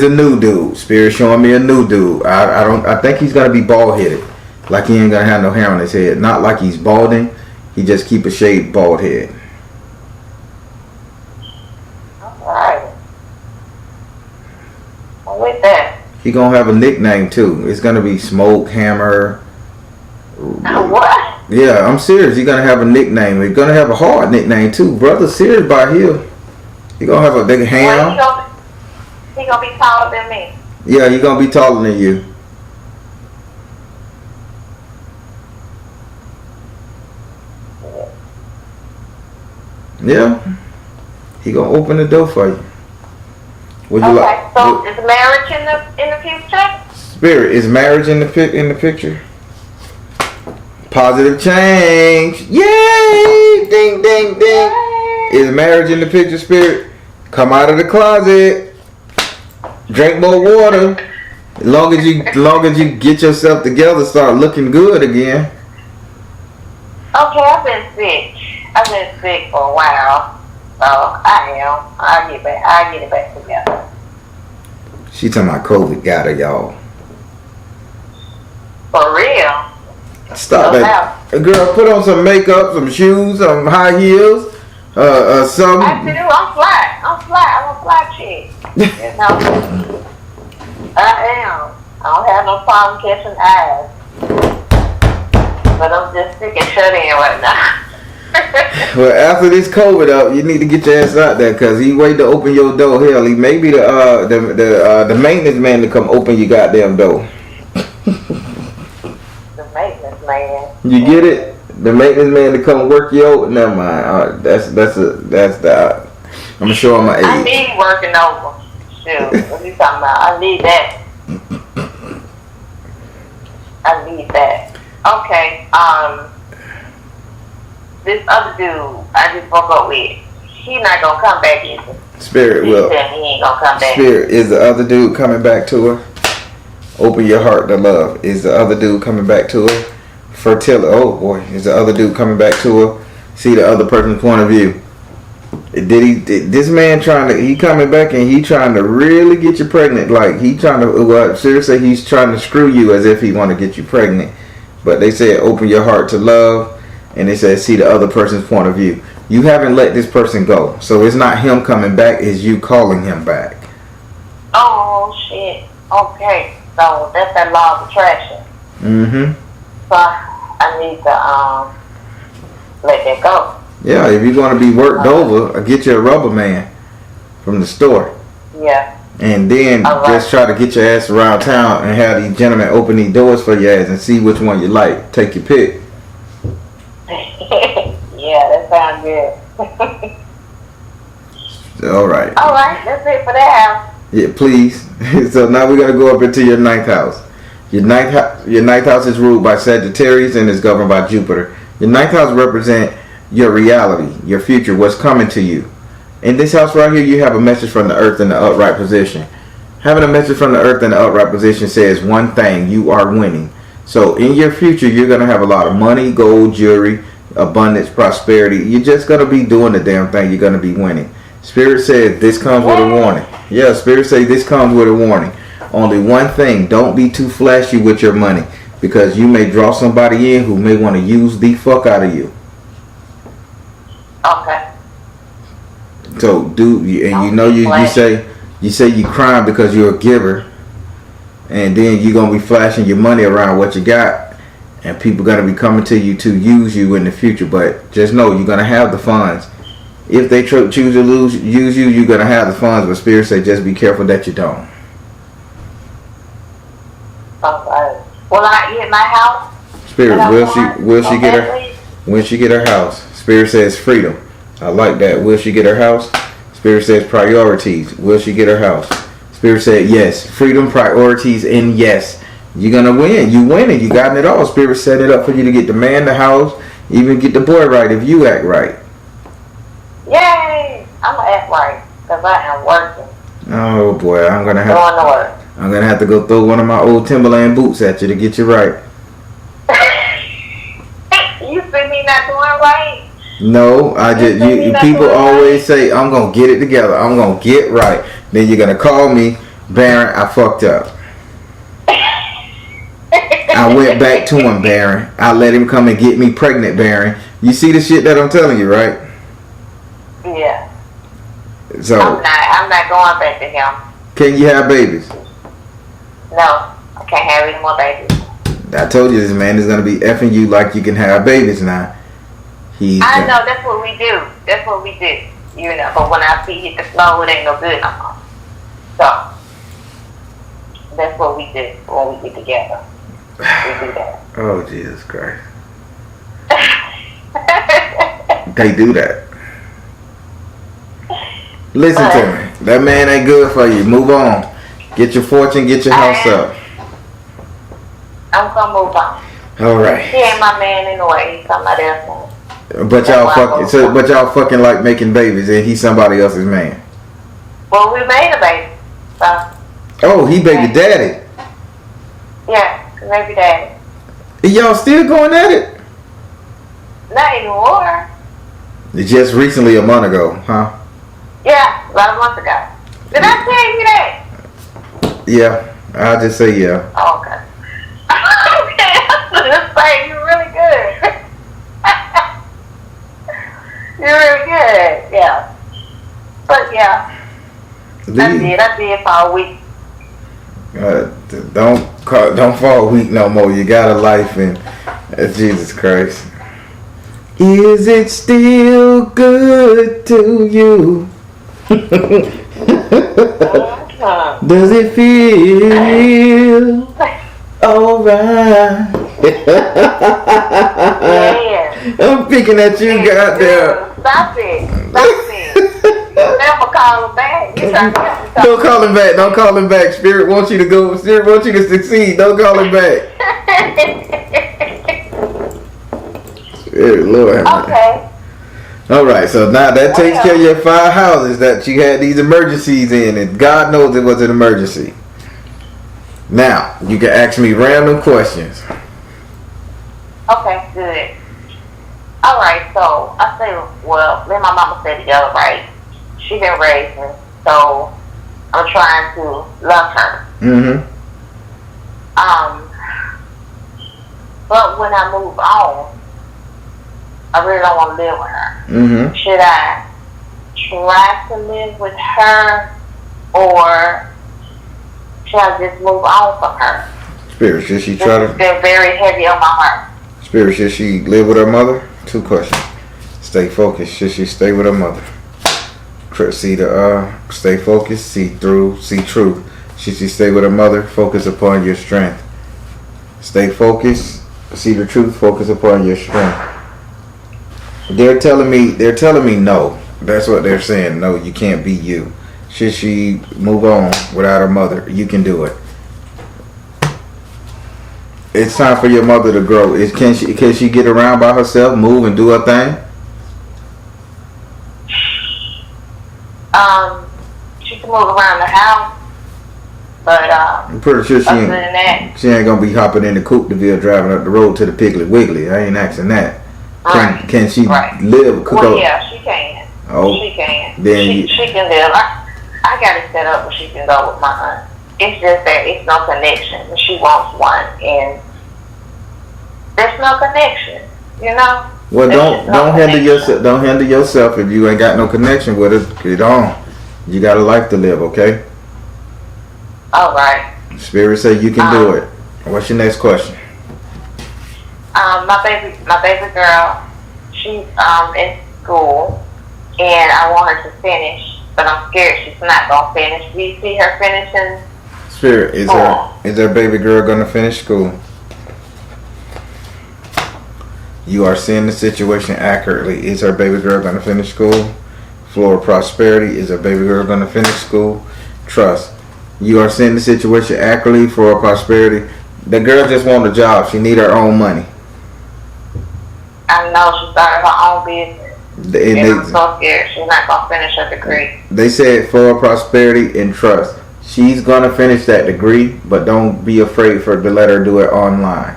a new dude. Spirit showing me a new dude. I think he's going to be bald-headed. Like he ain't going to have no hair on his head. Not like he's balding. He just keep a shaved bald head. Alright. I'm with that. He gonna have a nickname too. It's gonna be Smoke Hammer. What? Yeah, I'm serious. He's gonna have a nickname. He's gonna have a hard nickname too. Brother serious by here. He gonna have a big ham. He gonna be taller than me. Yeah, he gonna be taller than you. Yeah, he gonna open the door for you. Would you like? So is marriage in the future? Spirit, is marriage in the picture? Positive change. Yay! Ding ding ding. Yay. Is marriage in the picture, Spirit? Come out of the closet. Drink more water. As long as you get yourself together, start looking good again. Okay, I've been sick for a while. So I'll get it back together. She talking about COVID got her, y'all. For real? Stop that. Girl, put on some makeup, some shoes, some high heels, some. I do. I'm fly. I'm a fly chick. You know? I am. I don't have no problem catching eyes. But I'm just sick and shut in right now. Well, after this COVID up, you need to get your ass out there, cause he wait to open your door. Hell, he may be the maintenance man to come open your goddamn door. The maintenance man. You get it? The maintenance man to come work you over. Never mind. That's the. I'm gonna show him my age. I need working over. Shoot, what are you talking about? I need that. I need that. Okay. This other dude I just broke up with, he not gonna come back either. Spirit will. He said he ain't gonna come back. Spirit, is the other dude coming back to her? Open your heart to love. Is the other dude coming back to her? Fertility. Oh boy, is the other dude coming back to her? See the other person's point of view. This man he coming back and he trying to really get you pregnant? Like he trying to, seriously, he's trying to screw you as if he want to get you pregnant. But they said open your heart to love. And they said, see the other person's point of view. You haven't let this person go. So it's not him coming back, it's you calling him back. Oh, shit. Okay. So that's that law of attraction. Mm-hmm. So I need to let that go. Yeah, if you're going to be worked over, get you a rubber man from the store. Yeah. And then just try to get your ass around town and have these gentlemen open these doors for your ass and see which one you like. Take your pick. Yeah, that sounds good. Alright, that's it for that house. Yeah, please. So now we're going to go up into your ninth house. Your ninth house is ruled by Sagittarius and is governed by Jupiter. Your ninth house represents your reality, your future, what's coming to you. In this house right here, you have a message from the earth in the upright position. Having a message from the earth in the upright position says one thing: you are winning. So in your future, you're going to have a lot of money, gold, jewelry, abundance, prosperity. You're just going to be doing the damn thing. You're going to be winning. Spirit said this comes with a warning. Yeah, Spirit said this comes with a warning. Only one thing: don't be too flashy with your money, because you may draw somebody in who may want to use the fuck out of you. Okay. So you say you crying because you're a giver, and then you're gonna be flashing your money around what you got, and people gonna be coming to you to use you in the future. But just know you're gonna have the funds. If they choose to use you, you're gonna have the funds. But Spirit say just be careful that you don't. Okay. Will I get my house? Spirit, will she get her house? Spirit says freedom. I like that. Will she get her house? Spirit says priorities. Will she get her house? Spirit said yes. Freedom, priorities, and yes. You're gonna win. You winning. You got it all. Spirit set it up for you to get the man, the house, even get the boy right if you act right. Yay! I'm gonna act right because I am working. Oh boy, I'm gonna have Going to work. I'm gonna have to go throw one of my old Timberland boots at you to get you right. You see me not doing right? No, I just you people always say I'm gonna get it together. I'm gonna get right. Then you're gonna call me, Baron. I fucked up. I went back to him, Baron. I let him come and get me pregnant, Baron. You see the shit that I'm telling you, right? Yeah. So I'm not going back to him. can you have babies? No, I can't have any more babies. I told you this man is gonna be effing you like you can have babies now. I know that's what we do. That's what we do. You know, but when I see hit the flow, it ain't no good no more. So that's what we do when we get together. We do that. Oh Jesus Christ! They do that. Listen to me. That man ain't good for you. Move on. Get your fortune. Get your house up. I'm gonna move on. All right. He ain't my man anyway. He's somebody else. But y'all fucking like making babies, and he's somebody else's man. Well, we made a baby. So. Oh, he baby daddy. Yeah, baby daddy. Y'all still going at it? Not anymore. Just recently, a month ago, huh? Yeah, about a month ago. Did I tell you that? Yeah, I'll just say yeah. Oh, okay. Okay, I was gonna say you're really good. You're really good, yeah. But yeah, I did for a week. Don't fall weak no more. You got a life, and Jesus Christ. Is it still good to you? Does it feel alright? Yeah. I'm picking at you, goddamn. Stop it. Never call him back. Don't call him back. Don't call him back. Spirit wants you to go. Spirit wants you to succeed. Don't call him back. Spirit, Lord. Okay. All right. So now that takes care of your 5 houses that you had these emergencies in, and God knows it was an emergency. Now you can ask me random questions. Okay, good. All right. So I say, well, me and my mama stay together, right? She been raised me, so I'm trying to love her. Mm-hmm. But when I move on, I really don't want to live with her. Mm-hmm. Should I try to live with her, or should I just move on from her? Spirit, should she try to? They're very heavy on my heart. Spirit, should she live with her mother? 2 questions. Stay focused. Should she stay with her mother? Stay focused. See through. See truth. Should she stay with her mother? Focus upon your strength. Stay focused. See the truth. Focus upon your strength. They're telling me no. That's what they're saying. No, you can't be you. Should she move on without her mother? You can do it. It's time for your mother to grow. Can she get around by herself, move and do her thing? She can move around the house, but I'm pretty sure she ain't gonna be hopping in the coupe de ville driving up the road to the Piggly Wiggly. I ain't asking that. Can she live? Yeah, she can. Oh, she can. Then she can live. I got it set up where she can go with my aunt. It's just that it's no connection. She wants one, and there's no connection. You know. Well, don't handle yourself. Don't handle yourself if you ain't got no connection with her. Get on. You got a life to live, okay? All right. Spirit say you can do it. What's your next question? My baby girl, she's in school, and I want her to finish, but I'm scared she's not gonna finish. Do you see her finishing? Spirit, is her baby girl gonna finish school? You are seeing the situation accurately. Is her baby girl going to finish school? Floor of prosperity. Is her baby girl going to finish school? Trust. You are seeing the situation accurately for prosperity. The girl just want a job. She need her own money. I know she started her own business. And I'm so scared she's not going to finish her degree. They said for prosperity and trust. She's going to finish that degree, but don't be afraid to let her do it online.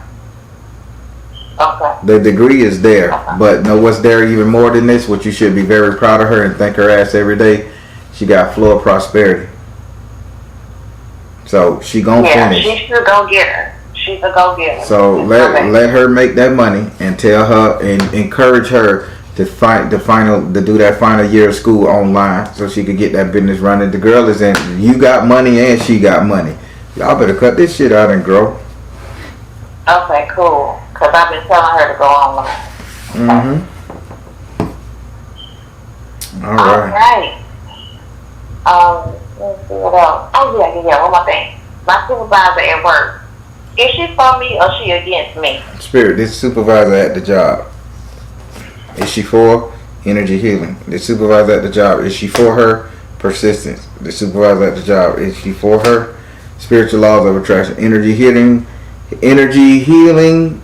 Okay. The degree is there, but know what's there even more than this? What you should be very proud of her and thank her ass every day. She got flow of prosperity. So she gonna finish. Yeah, she's a go-getter. She's a go-getter. So let her make that money and tell her and encourage her to do that final year of school online so she could get that business running. The girl is in. You got money and she got money. Y'all better cut this shit out and grow. Okay, cool. Cause I've been telling her to go online. All right. Let's see what else. Oh yeah. One more thing. My supervisor at work. Is she for me or she against me? Spirit, this supervisor at the job. Is she for energy healing? The supervisor at the job. Is she for her persistence? The supervisor at the job. Is she for her spiritual laws of attraction? Energy healing,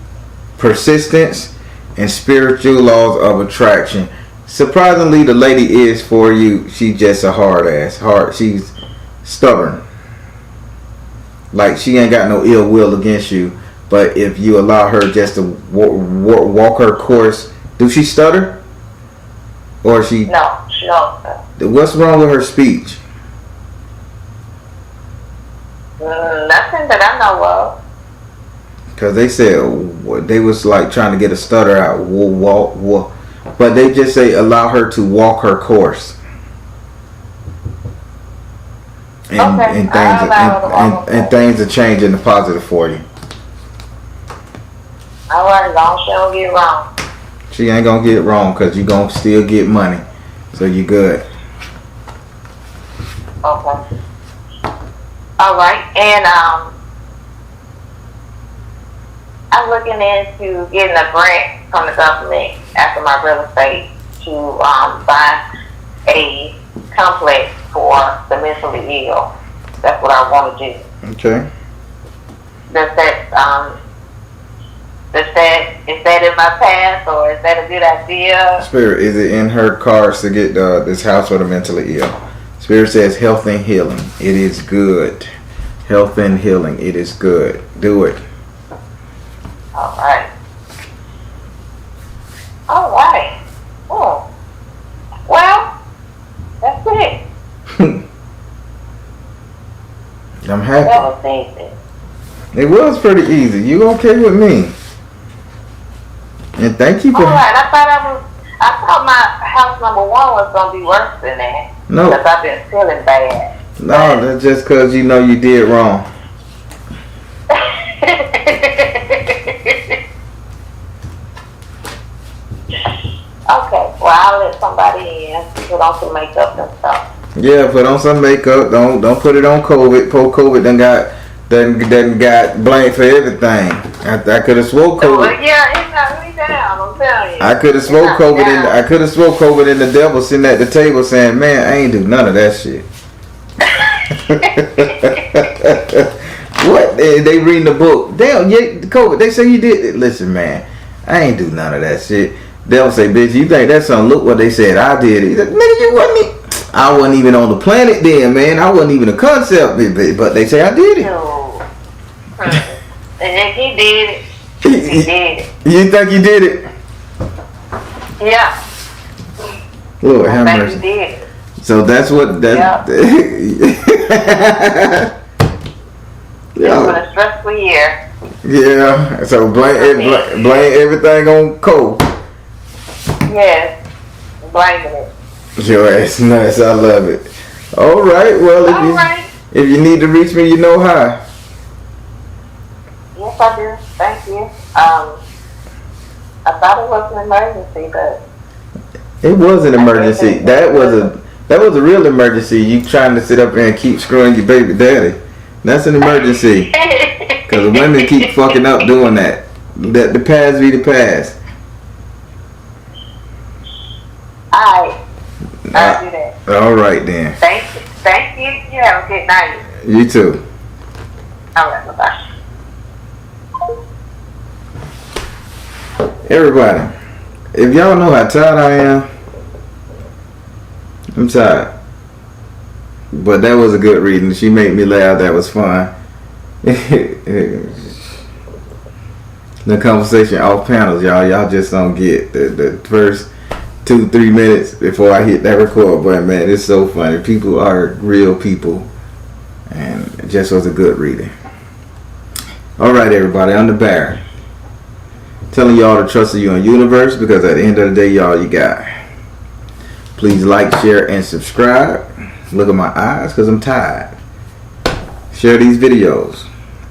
persistence, and spiritual laws of attraction. Surprisingly, the lady is for you. She just a hard ass. She's stubborn. Like she ain't got no ill will against you. But if you allow her just to walk her course, do she stutter? Or she? No, she don't stutter. What's wrong with her speech? Nothing that I know of. Cause they said they was like trying to get a stutter out, but they just say allow her to walk her course, and things are changing the positive for you. All right, as long as she don't get it wrong. She ain't gonna get it wrong because you gonna still get money, so you good. Okay. All right, and I'm looking into getting a grant from the government after my real estate to buy a complex for the mentally ill. That's what I want to do. Okay. Is that in my past or is that a good idea? Spirit, is it in her cards to get this house for the mentally ill? Spirit says health and healing. It is good. Health and healing. It is good. Do it. All right. Oh. Well, that's it. I'm happy. That was easy. It was pretty easy. You okay with me? And thank you for. All right. I thought my house number 1 was gonna be worse than that. No. Because I've been feeling bad. No, that's just because you know you did wrong. Okay, well I'll let somebody in put on some makeup and stuff. Yeah, put on some makeup. Don't put it on COVID. Poor COVID done got blamed for everything. I could have swore COVID. Well, yeah, it's not me down. I'm telling you. I could have swore COVID in the devil sitting at the table saying, "Man, I ain't do none of that shit." What? They reading the book. Damn, yeah, COVID. They say you did it. Listen, man, I ain't do none of that shit. They'll say, bitch, you think that's something? Look what they said. I did it. He's like, nigga, you wasn't. I wasn't even on the planet then, man. I wasn't even a concept, but they say I did it. No. And if he did it, he did it. You think you did it? Yeah. Lord have I think mercy. he did it. So that's what that. It was a stressful year. Yeah. So blame everything on Cole. Yes. Blaming it. Your ass nuts. I love it. All right. Well, if you need to reach me, you know how. Yes, I do. Thank you. I thought it was an emergency, but it was an emergency. That was a real emergency. You trying to sit up there and keep screwing your baby daddy. That's an emergency. Because the women keep fucking up doing that. Let the past be the past. I'll do that. All right then. Thank you. You have a good night. You too. Alright, bye-bye. Everybody, if y'all know how tired I am, I'm tired. But that was a good reading. She made me laugh. That was fun. The conversation off panels, y'all just don't get the first 2-3 minutes before I hit that record button. Man, it's so funny. People are real people, and it just was a good reading. All right, everybody, I'm the Baron, telling y'all to trust in your universe, because at the end of the day, y'all, you got. Please like, share, and subscribe. Look at my eyes, because I'm tired. Share these videos.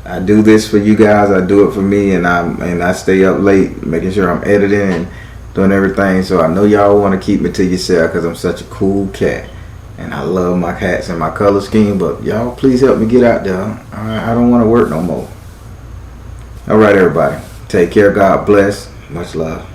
I do this for you guys. I do it for me, and I stay up late making sure I'm editing and doing everything. So I know y'all want to keep me to yourself, because I'm such a cool cat, and I love my cats and my color scheme. But y'all, please help me get out there. I don't want to work no more. All right, everybody. Take care. God bless. Much love.